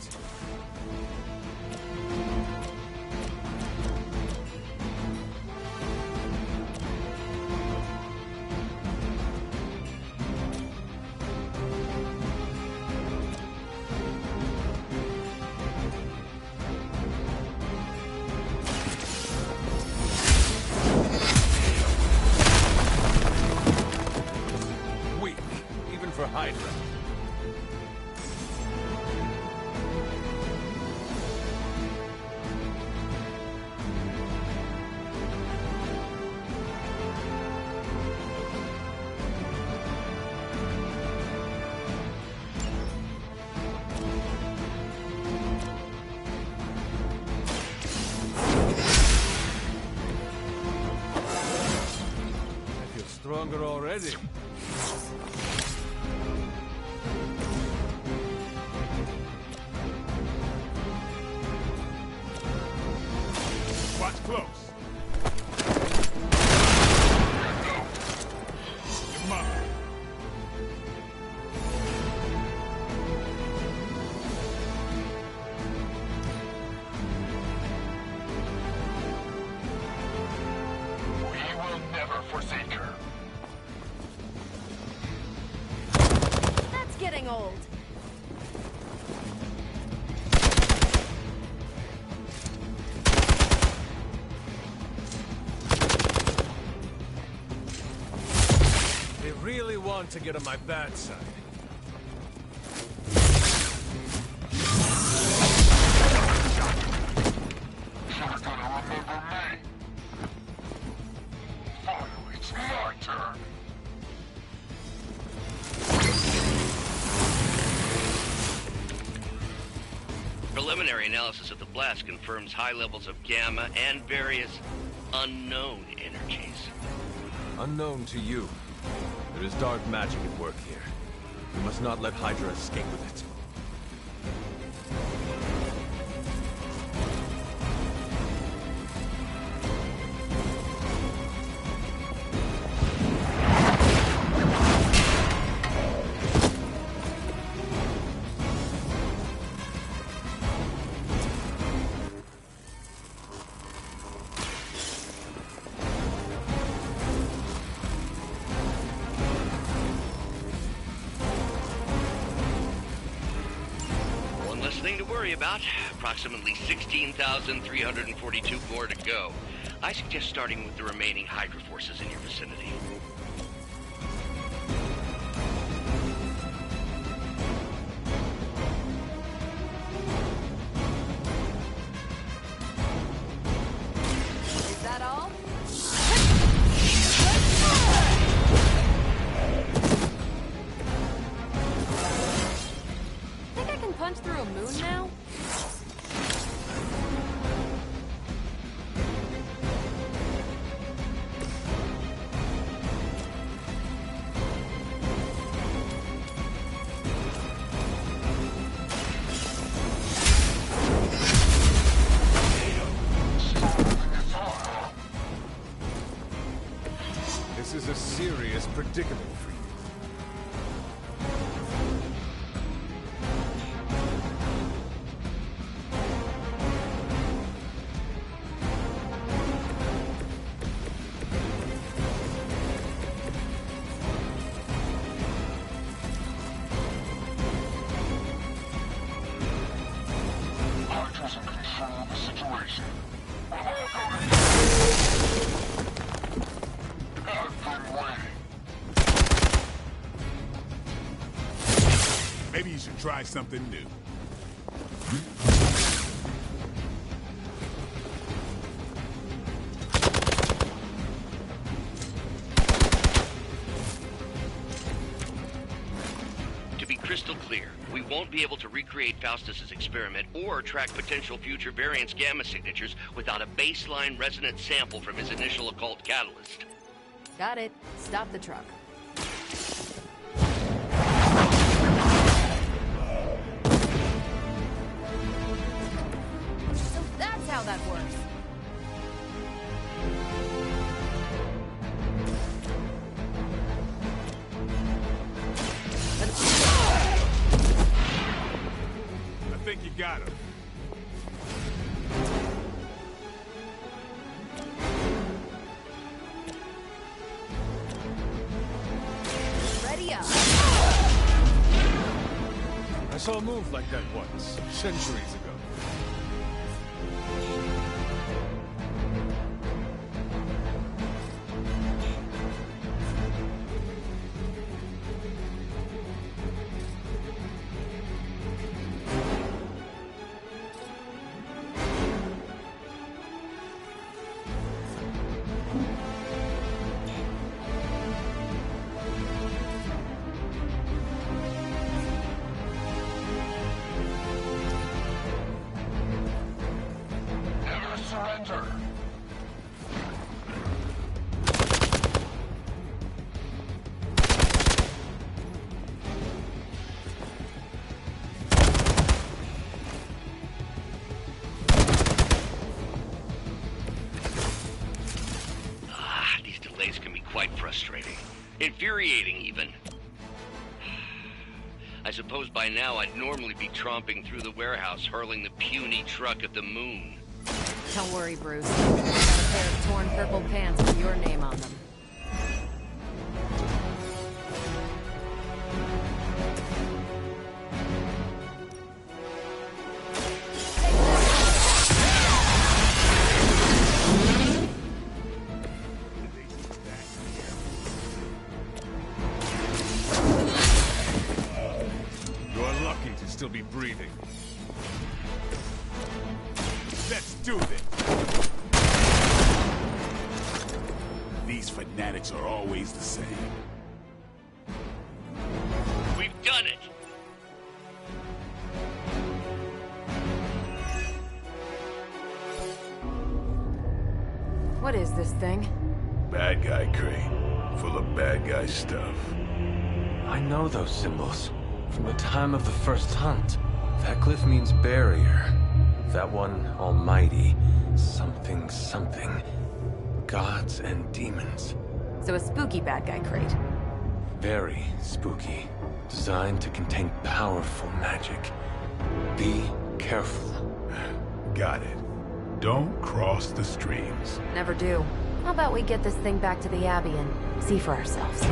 Weak, even for Hydra. I feel stronger already. Watch close. Come on. We will never forsake her. That's getting old. They really want to get on my bad side. She's gonna remember me. Finally, it's my turn. Preliminary analysis of the blast confirms high levels of gamma and various unknown energies. Unknown to you. There is dark magic at work here. We must not let Hydra escape with it. Thing to worry about. Approximately 16,342 more to go. I suggest starting with the remaining Hydra forces in your vicinity. Is that all? Think I can punch through a moon now? This is a serious predicament for you. Hydra's in control of the situation. Maybe you should try something new. To be crystal clear, we won't be able to recreate Faustus's experiment or track potential future variance gamma signatures without a baseline resonance sample from his initial occult catalyst. Got it. Stop the truck. So that's how that works. I think you got him. Ready up. I saw a move like that once, centuries ago. Never surrender. These delays can be quite frustrating. Infuriating, even. I suppose by now I'd normally be tromping through the warehouse, hurling the puny truck at the moon. Don't worry, Bruce. Got a pair of torn purple pants with your name on them. You're lucky to still be breathing. Let's do this. These fanatics are always the same. We've done it! What is this thing? Bad guy crate, full of bad guy stuff. I know those symbols from the time of the first hunt. That glyph means barrier. That one, almighty. Something, something. Gods and demons. So a spooky bad guy crate. Very spooky. Designed to contain powerful magic. Be careful. Got it. Don't cross the streams. Never do. How about we get this thing back to the Abbey and see for ourselves?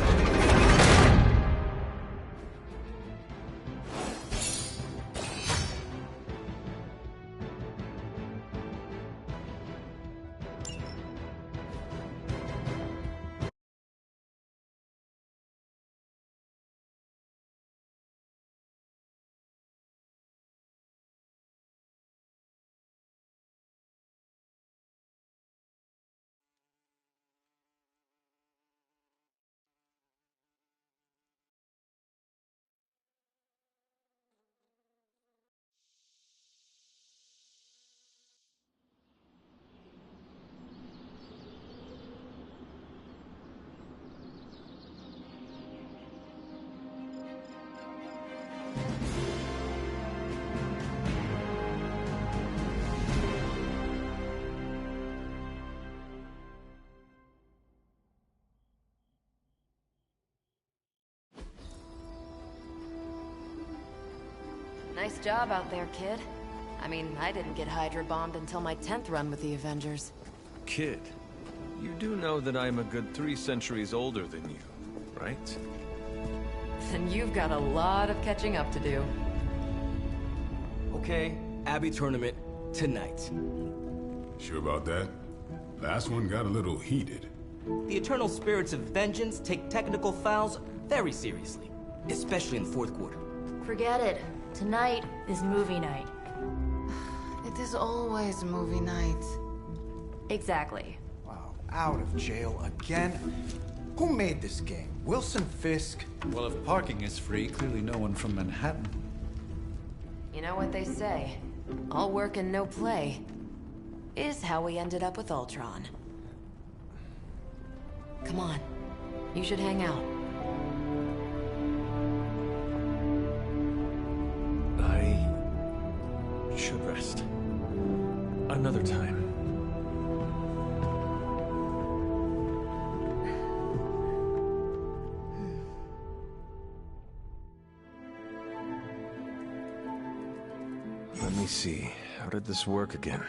Nice job out there, kid. I mean, I didn't get Hydra bombed until my 10th run with the Avengers. Kid, you do know that I'm a good 3 centuries older than you, right? Then you've got a lot of catching up to do. Okay, Abby tournament tonight. Sure about that? Last one got a little heated. The Eternal Spirits of Vengeance take technical fouls very seriously, especially in the fourth quarter. Forget it. Tonight is movie night. It is always movie night. Exactly. Wow, out of jail again? Who made this game? Wilson Fisk? Well, if parking is free, clearly no one from Manhattan. You know what they say? All work and no play is how we ended up with Ultron. Come on. You should hang out. I should rest. Another time. Let me see. How did this work again?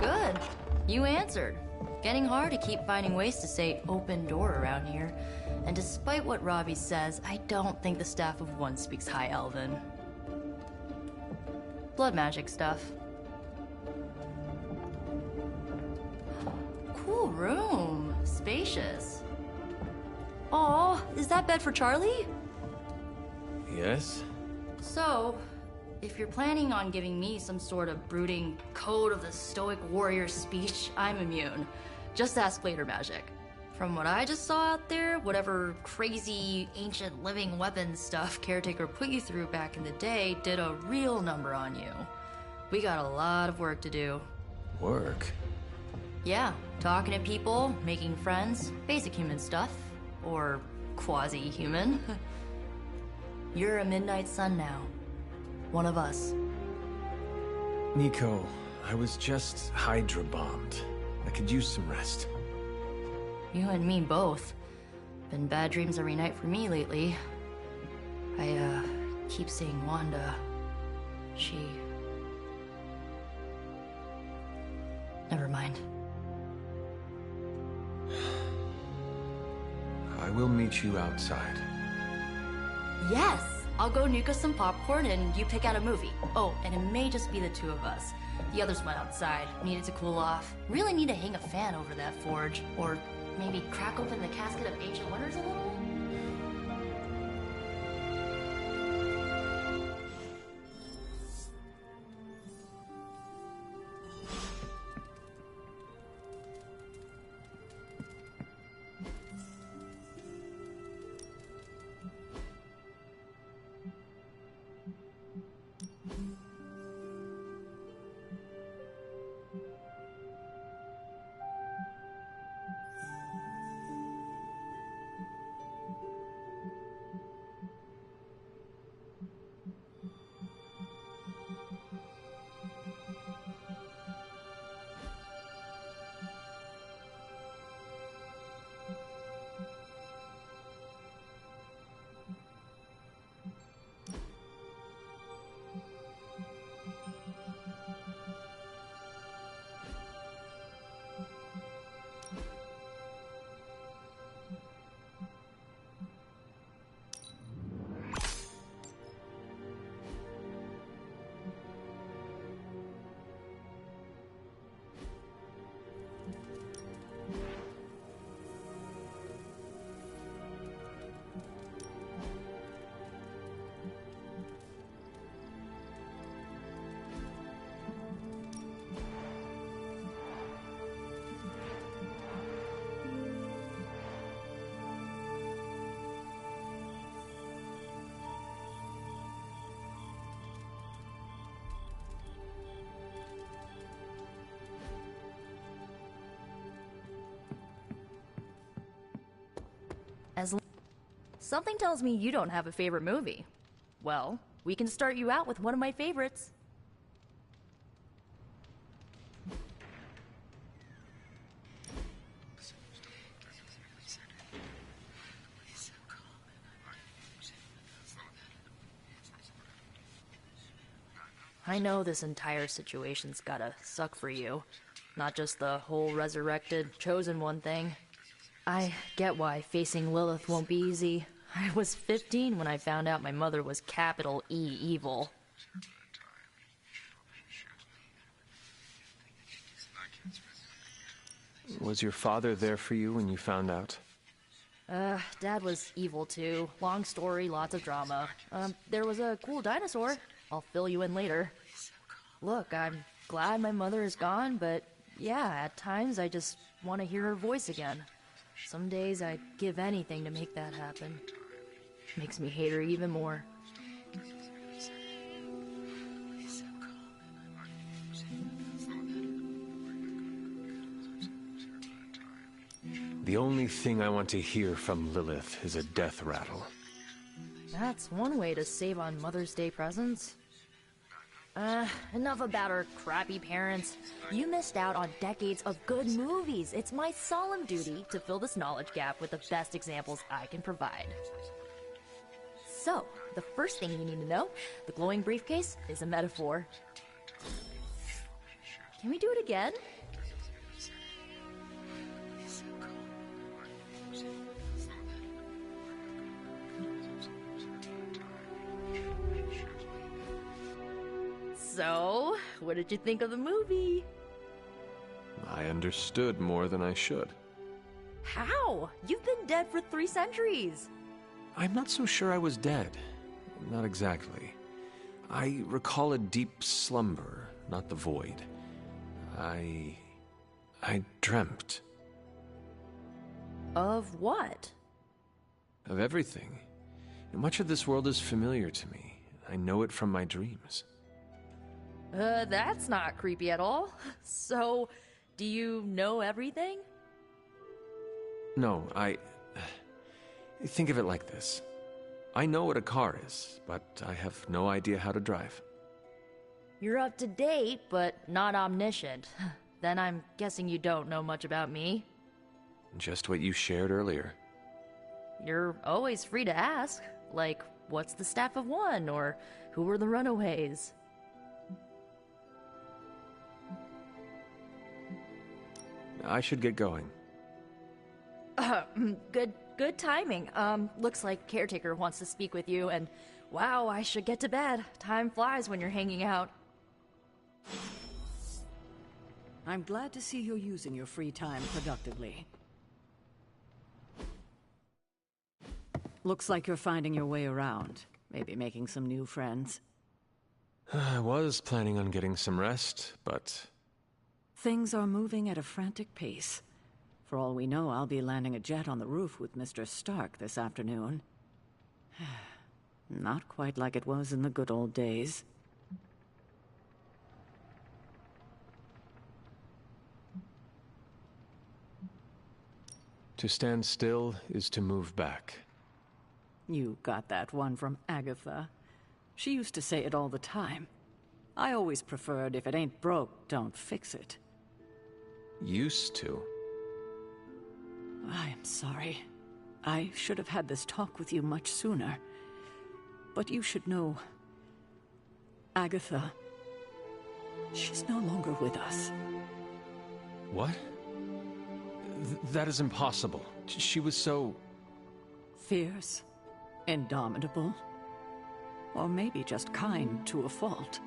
Good. You answered. Getting hard to keep finding ways to say open door around here. And despite what Robbie says, I don't think the staff of One speaks High Elven. Blood magic stuff. Cool room. Spacious. Aw, is that bed for Charlie? Yes? So, if you're planning on giving me some sort of brooding code of the stoic warrior speech, I'm immune. Just ask later, Magic. From what I just saw out there, whatever crazy ancient living weapons stuff Caretaker put you through back in the day did a real number on you. We got a lot of work to do. Work? Yeah, talking to people, making friends, basic human stuff. Or quasi-human. You're a Midnight Sun now. One of us. Nico, I was just Hydra bombed. I could use some rest. You and me both. Been bad dreams every night for me lately. I, keep seeing Wanda. She... Never mind. I will meet you outside. Yes! I'll go nuke us some popcorn and you pick out a movie. Oh, and it may just be the two of us. The others went outside, needed to cool off. Really need to hang a fan over that forge. Or maybe crack open the casket of ancient wonders a little? something tells me you don't have a favorite movie. Well, we can start you out with one of my favorites. I know this entire situation's gotta suck for you. Not just the whole resurrected, chosen one thing. I get why facing Lilith won't be easy. I was 15 when I found out my mother was capital E evil. Was your father there for you when you found out? Dad was evil too. Long story, lots of drama. There was a cool dinosaur. I'll fill you in later. Look, I'm glad my mother is gone, but yeah, at times I just want to hear her voice again. Some days I'd give anything to make that happen. Makes me hate her even more. The only thing I want to hear from Lilith is a death rattle. That's one way to save on Mother's Day presents. Enough about her crappy parents. You missed out on decades of good movies. It's my solemn duty to fill this knowledge gap with the best examples I can provide. So, the first thing you need to know, the glowing briefcase is a metaphor. Can we do it again? So, what did you think of the movie? I understood more than I should. How? You've been dead for 3 centuries. I'm not so sure I was dead. Not exactly. I recall a deep slumber, not the void. I dreamt. Of what? Of everything. Much of this world is familiar to me. I know it from my dreams. That's not creepy at all. So, do you know everything? No, think of it like this. I know what a car is, but I have no idea how to drive. You're up to date, but not omniscient. Then I'm guessing you don't know much about me. Just what you shared earlier. You're always free to ask. Like, what's the Staff of One, or who were the Runaways? I should get going. Good timing. Looks like Caretaker wants to speak with you, and wow, I should get to bed. Time flies when you're hanging out. I'm glad to see you're using your free time productively. Looks like you're finding your way around. Maybe making some new friends. I was planning on getting some rest, but... Things are moving at a frantic pace. For all we know, I'll be landing a jet on the roof with Mr. Stark this afternoon. Not quite like it was in the good old days. To stand still is to move back. You got that one from Agatha. She used to say it all the time. I always preferred, if it ain't broke, don't fix it. Used to? I am sorry. I should have had this talk with you much sooner. But you should know... Agatha... she's no longer with us. What? That is impossible. She was so... Fierce. Indomitable. Or maybe just kind to a fault.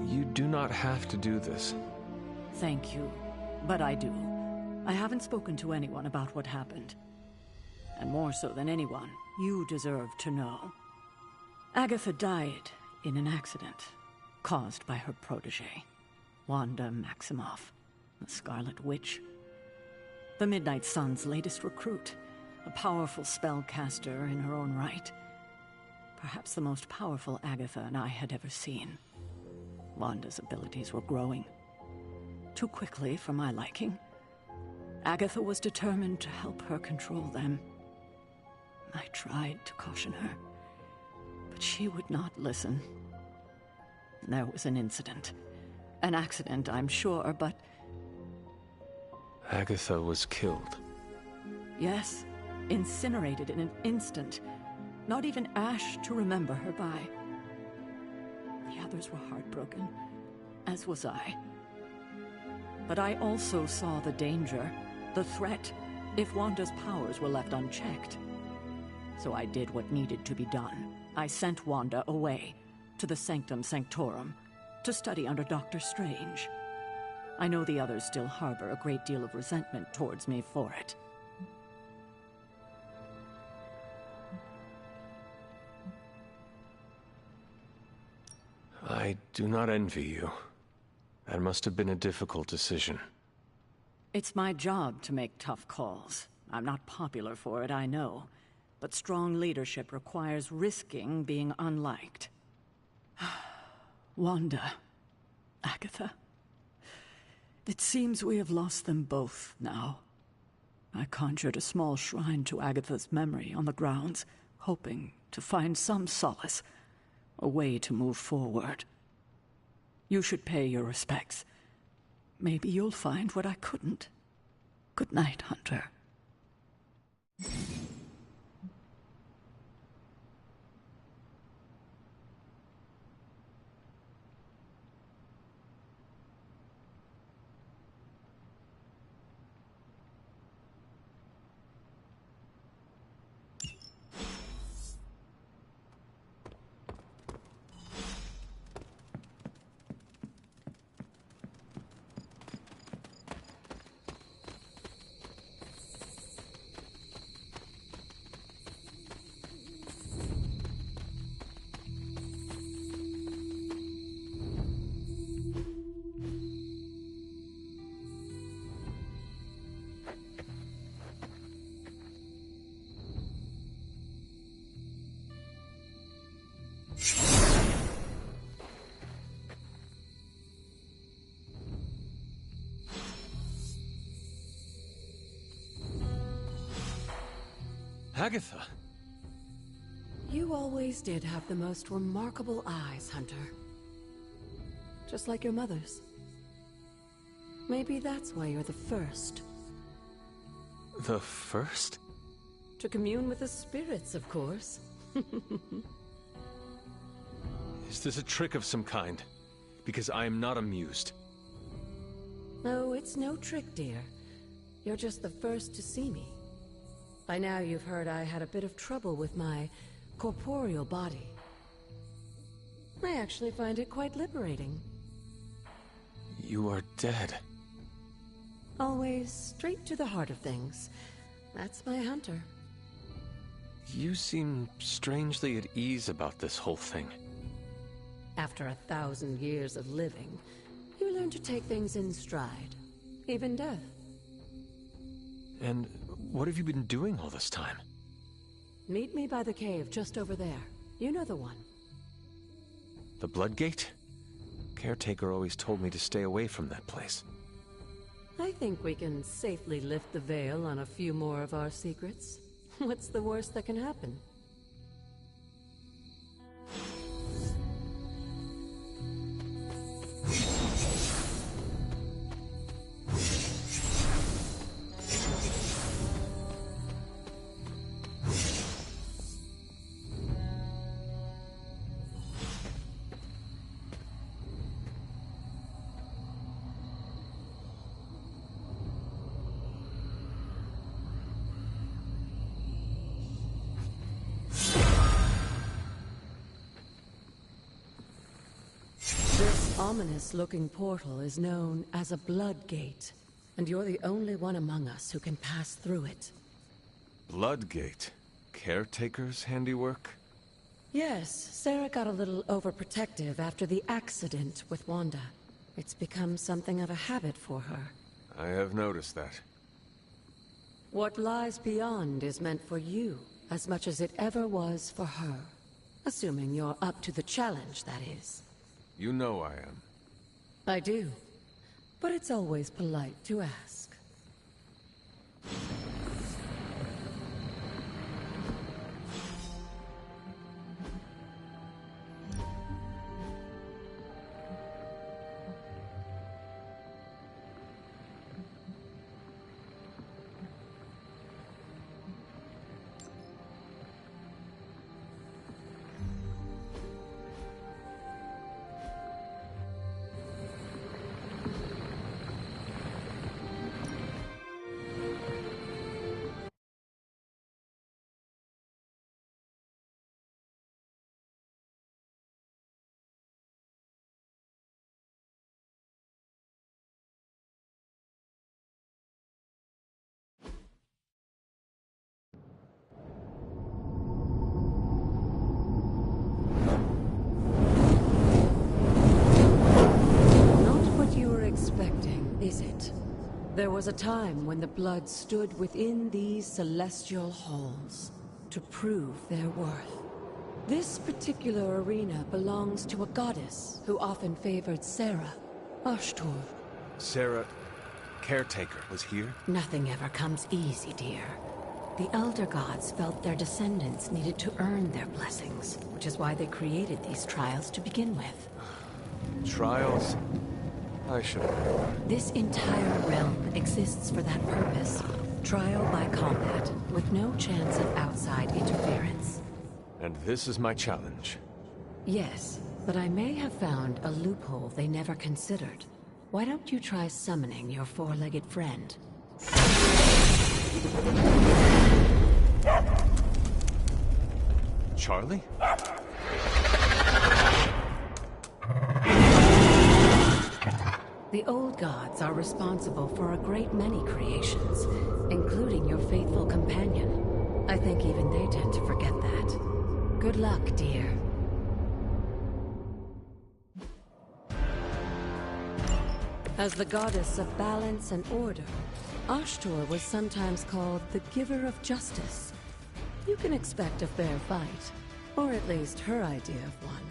You do not have to do this. Thank you, but I do. I haven't spoken to anyone about what happened. And more so than anyone, you deserve to know. Agatha died in an accident caused by her protege, Wanda Maximoff, the Scarlet Witch. The Midnight Sun's latest recruit, a powerful spellcaster in her own right. Perhaps the most powerful Agatha and I had ever seen. Wanda's abilities were growing, Too quickly for my liking. Agatha was determined to help her control them. I tried to caution her, but she would not listen. There was an incident. An accident, I'm sure, but... Agatha was killed. Yes, incinerated in an instant. Not even ash to remember her by. The others were heartbroken, as was I. But I also saw the danger, the threat, if Wanda's powers were left unchecked. So I did what needed to be done. I sent Wanda away, to the Sanctum Sanctorum, to study under Doctor Strange. I know the others still harbor a great deal of resentment towards me for it. I do not envy you. That must have been a difficult decision. It's my job to make tough calls. I'm not popular for it, I know. But strong leadership requires risking being unliked. Wanda. Agatha. It seems we have lost them both now. I conjured a small shrine to Agatha's memory on the grounds, hoping to find some solace, a way to move forward. You should pay your respects. Maybe you'll find what I couldn't. Good night, Hunter. Agatha! You always did have the most remarkable eyes, Hunter. Just like your mother's. Maybe that's why you're the first. The first? To commune with the spirits, of course. Is this a trick of some kind? Because I am not amused. No, it's no trick, dear. You're just the first to see me. By now you've heard I had a bit of trouble with my corporeal body. I actually find it quite liberating. You are dead. Always straight to the heart of things. That's my Hunter. You seem strangely at ease about this whole thing. After 1,000 years of living, you learn to take things in stride. Even death. And what have you been doing all this time? Meet me by the cave just over there. You know the one. The Bloodgate? Caretaker always told me to stay away from that place. I think we can safely lift the veil on a few more of our secrets. What's the worst that can happen? Ominous-looking portal is known as a Bloodgate, and you're the only one among us who can pass through it. Bloodgate? Caretaker's handiwork? Yes, Sarah got a little overprotective after the accident with Wanda. It's become something of a habit for her. I have noticed that. What lies beyond is meant for you, as much as it ever was for her. Assuming you're up to the challenge, that is. You know I am. I do. but it's always polite to ask. Is it? There was a time when the Blood stood within these celestial halls to prove their worth. This particular arena belongs to a goddess who often favored Sarah, Ashtur. Sarah, Caretaker, was here? Nothing ever comes easy, dear. The Elder Gods felt their descendants needed to earn their blessings, which is why they created these trials to begin with. Trials? I should have known. This entire realm exists for that purpose. Trial by combat, with no chance of outside interference. And this is my challenge. Yes, but I may have found a loophole they never considered. Why don't you try summoning your four-legged friend? Charlie? The old gods are responsible for a great many creations, including your faithful companion. I think even they tend to forget that. Good luck, dear. As the goddess of balance and order, Ashtur was sometimes called the Giver of Justice. You can expect a fair fight, or at least her idea of one.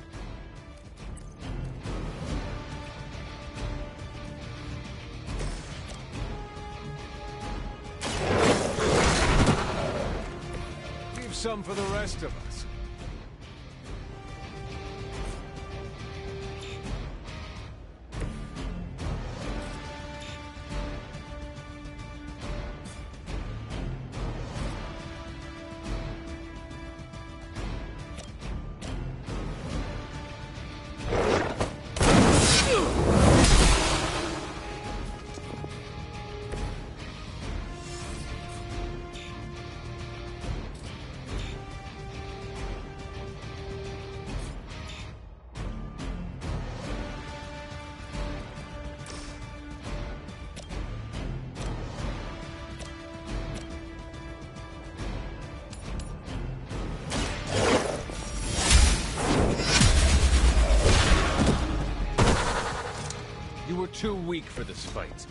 Some for the rest of us. Too weak for this fight.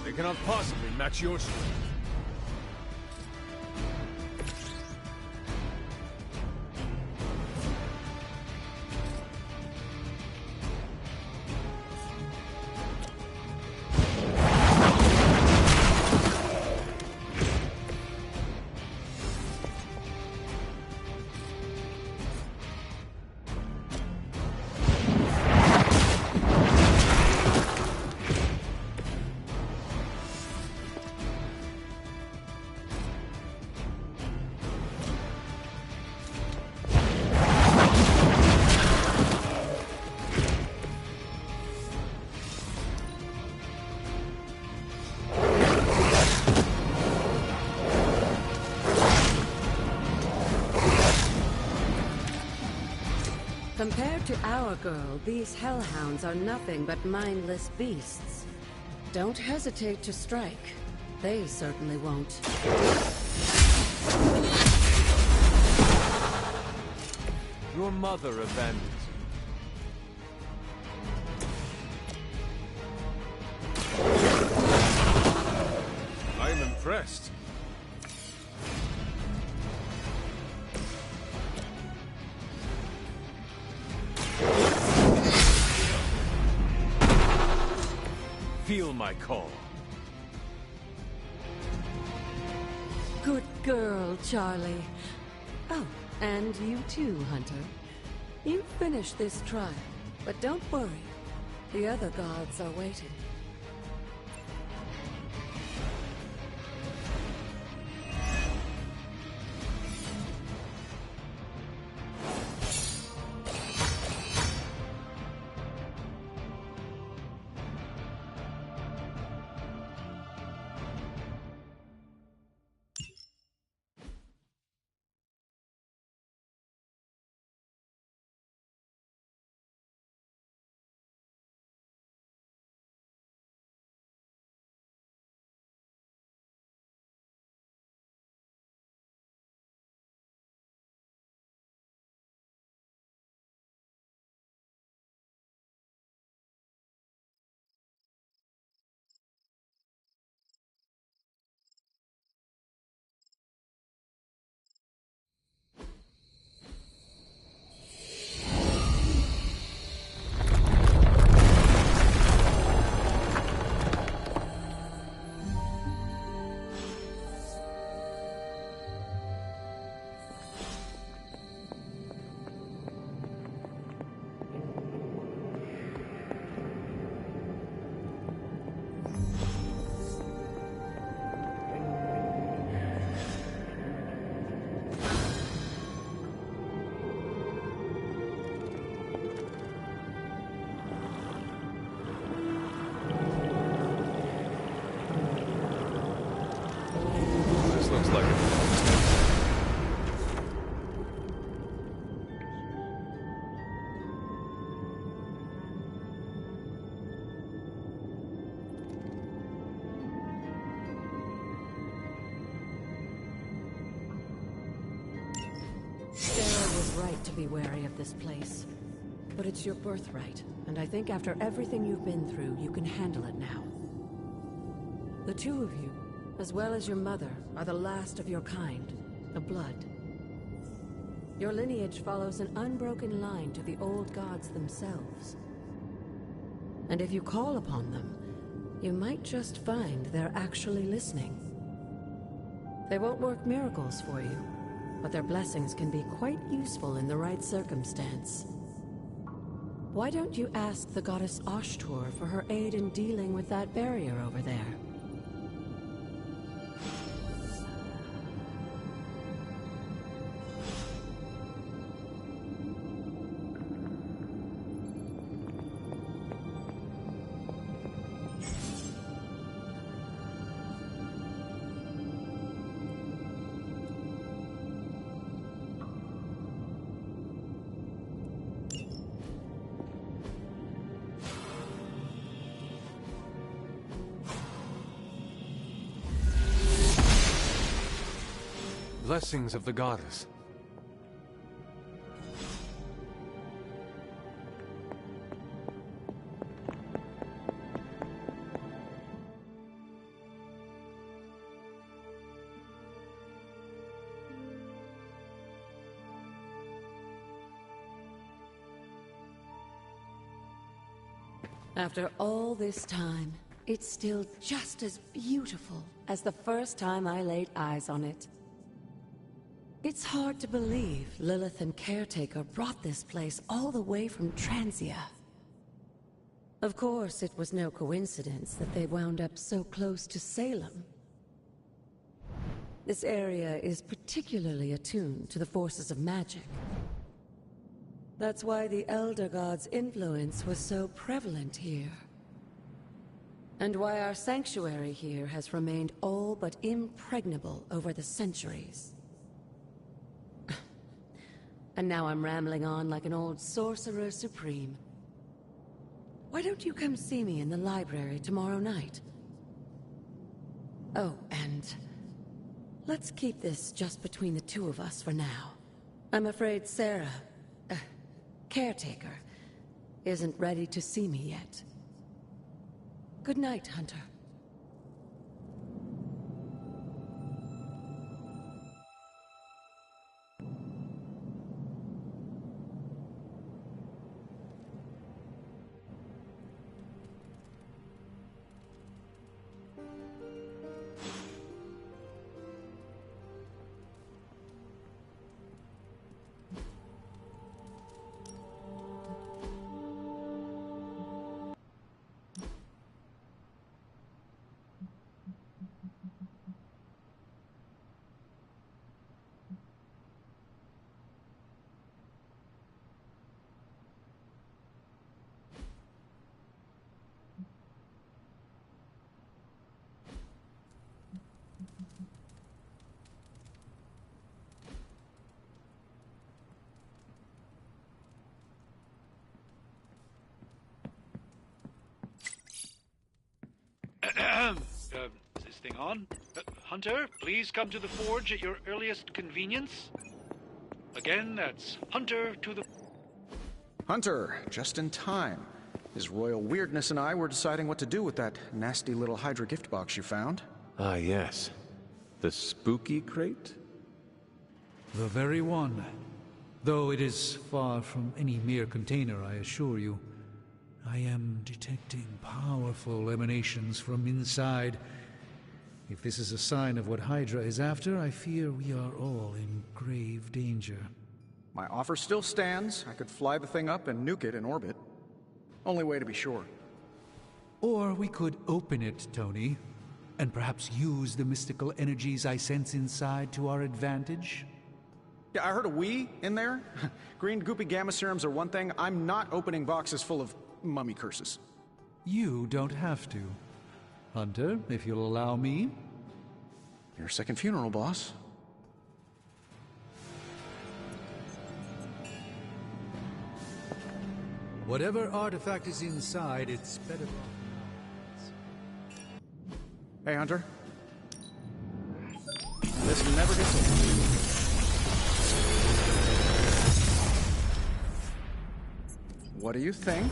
They cannot possibly match your strength. Compared to our girl, these hellhounds are nothing but mindless beasts. Don't hesitate to strike. They certainly won't. Your mother abandons you. I am impressed. feel my call. Good girl, Charlie. Oh, and you too, Hunter. You finished this trial, but don't worry. The other gods are waiting. Sarah was right to be wary of this place. But it's your birthright, and I think after everything you've been through, you can handle it now. The two of you, as well as your mother, are the last of your kind, the Blood. Your lineage follows an unbroken line to the old gods themselves. And if you call upon them, you might just find they're actually listening. They won't work miracles for you, but their blessings can be quite useful in the right circumstance. Why don't you ask the goddess Ashtur for her aid in dealing with that barrier over there? Blessings of the goddess. After all this time, it's still just as beautiful as the first time I laid eyes on it. It's hard to believe Lilith and Caretaker brought this place all the way from Transia. Of course, it was no coincidence that they wound up so close to Salem. This area is particularly attuned to the forces of magic. That's why the Elder God's influence was so prevalent here. And why our sanctuary here has remained all but impregnable over the centuries. And now I'm rambling on like an old sorcerer supreme. Why don't you come see me in the library tomorrow night? Oh, and let's keep this just between the two of us for now. I'm afraid Sarah, Caretaker, isn't ready to see me yet. Good night, Hunter. thing on. Hunter, please come to the forge at your earliest convenience. Again, that's Hunter to the... Hunter, just in time. His royal weirdness and I were deciding what to do with that nasty little Hydra gift box you found. Ah, yes. The spooky crate? The very one. Though it is far from any mere container, I assure you. I am detecting powerful emanations from inside. If this is a sign of what Hydra is after, I fear we are all in grave danger. My offer still stands. I could fly the thing up and nuke it in orbit. Only way to be sure. Or we could open it, Tony, and perhaps use the mystical energies I sense inside to our advantage. Yeah, I heard a we in there. Green goopy gamma serums are one thing. I'm not opening boxes full of mummy curses. You don't have to. Hunter, if you'll allow me. Your second funeral, boss. Whatever artifact is inside, it's better. Hey, Hunter. This never gets old. What do you think?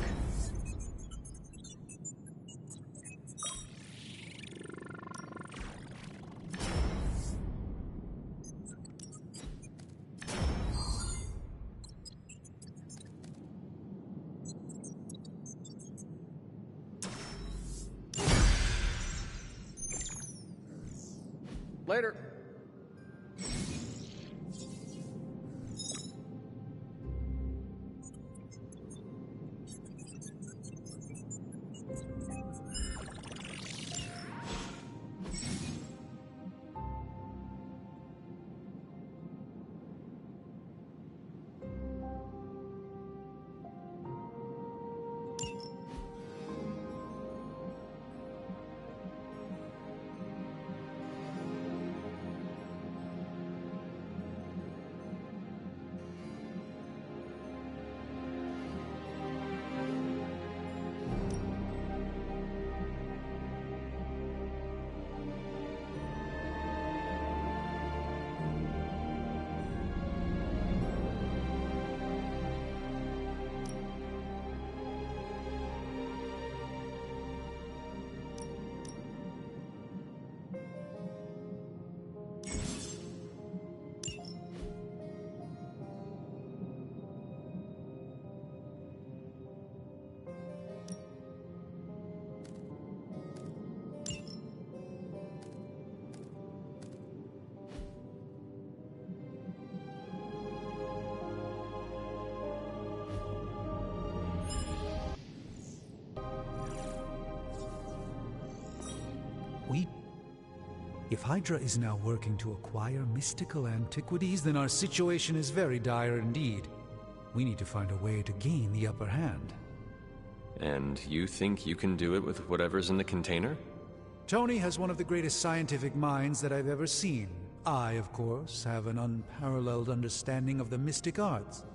Later. If Hydra is now working to acquire mystical antiquities, then our situation is very dire indeed. We need to find a way to gain the upper hand. And you think you can do it with whatever's in the container? Tony has one of the greatest scientific minds that I've ever seen. I, of course, have an unparalleled understanding of the mystic arts.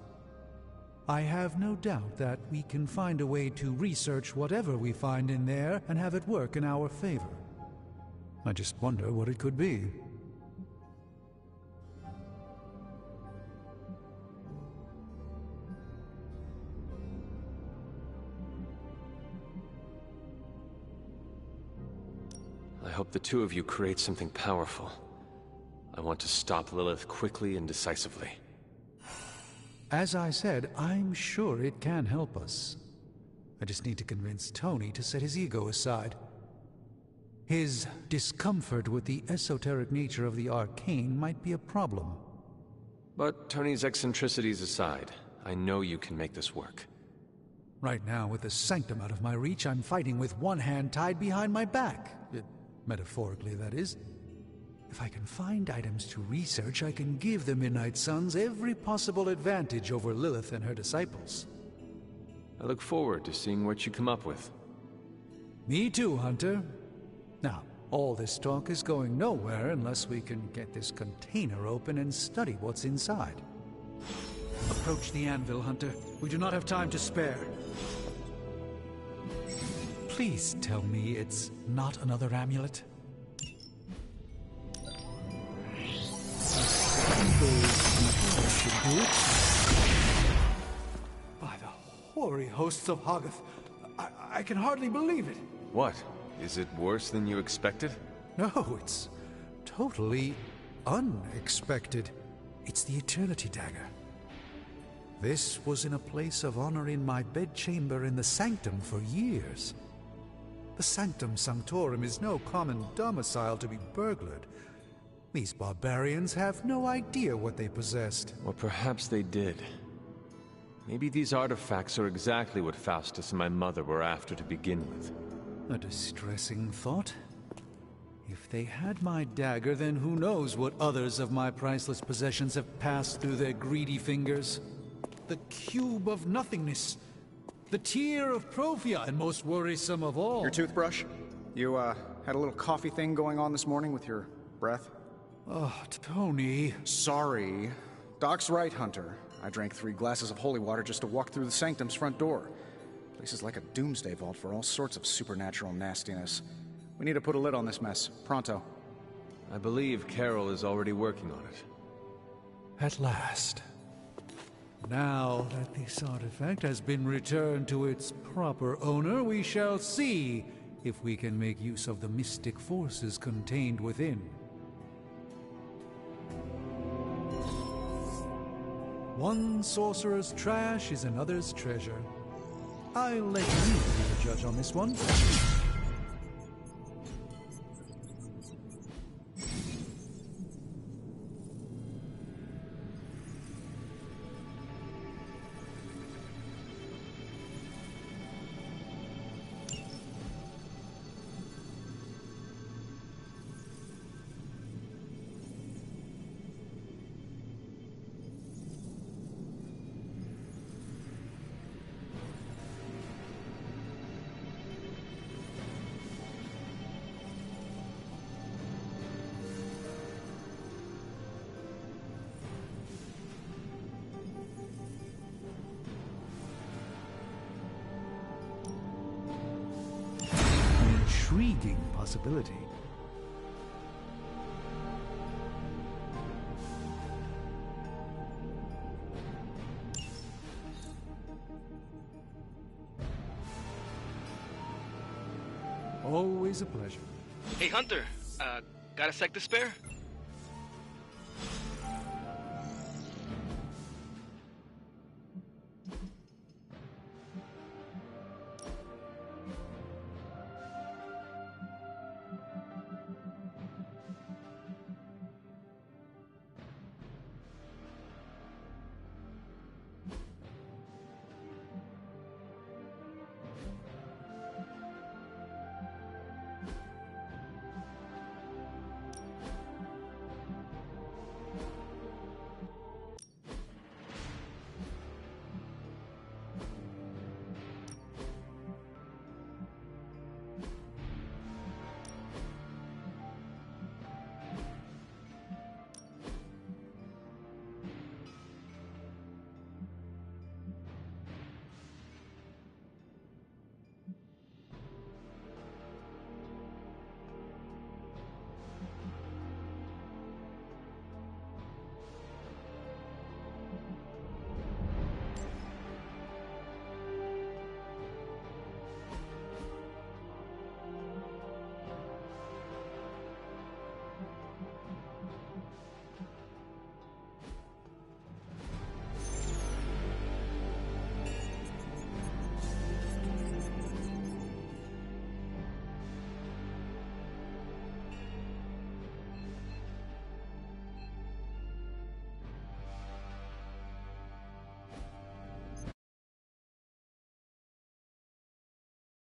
I have no doubt that we can find a way to research whatever we find in there and have it work in our favor. I just wonder what it could be. I hope the two of you create something powerful. I want to stop Lilith quickly and decisively. As I said, I'm sure it can help us. I just need to convince Tony to set his ego aside. His discomfort with the esoteric nature of the arcane might be a problem. But Tony's eccentricities aside, I know you can make this work. Right now, with the sanctum out of my reach, I'm fighting with one hand tied behind my back. Metaphorically, that is. If I can find items to research, I can give the Midnight Suns every possible advantage over Lilith and her disciples. I look forward to seeing what you come up with. Me too, Hunter. Now, all this talk is going nowhere unless we can get this container open and study what's inside. Approach the anvil, Hunter. We do not have time to spare. Please tell me it's not another amulet. By the hoary hosts of Hoggoth, I can hardly believe it. What? Is it worse than you expected? No, it's totally unexpected. It's the Eternity Dagger. This was in a place of honor in my bedchamber in the Sanctum for years. The Sanctum Sanctorum is no common domicile to be burglared. These barbarians have no idea what they possessed. Or perhaps they did. Maybe these artifacts are exactly what Faustus and my mother were after to begin with. A distressing thought. If they had my dagger, then who knows what others of my priceless possessions have passed through their greedy fingers. The Cube of Nothingness. The Tear of Profia, and most worrisome of all. Your toothbrush? You, had a little coffee thing going on this morning with your breath? Oh, Tony. Sorry. Doc's right, Hunter. I drank 3 glasses of holy water just to walk through the Sanctum's front door. Place is like a doomsday vault for all sorts of supernatural nastiness. We need to put a lid on this mess. Pronto. I believe Carol is already working on it. At last. Now that this artifact has been returned to its proper owner, we shall see if we can make use of the mystic forces contained within. One sorcerer's trash is another's treasure. I'll let you be the judge on this one. Intriguing possibility. Always a pleasure. Hey, Hunter. Got a sec to spare?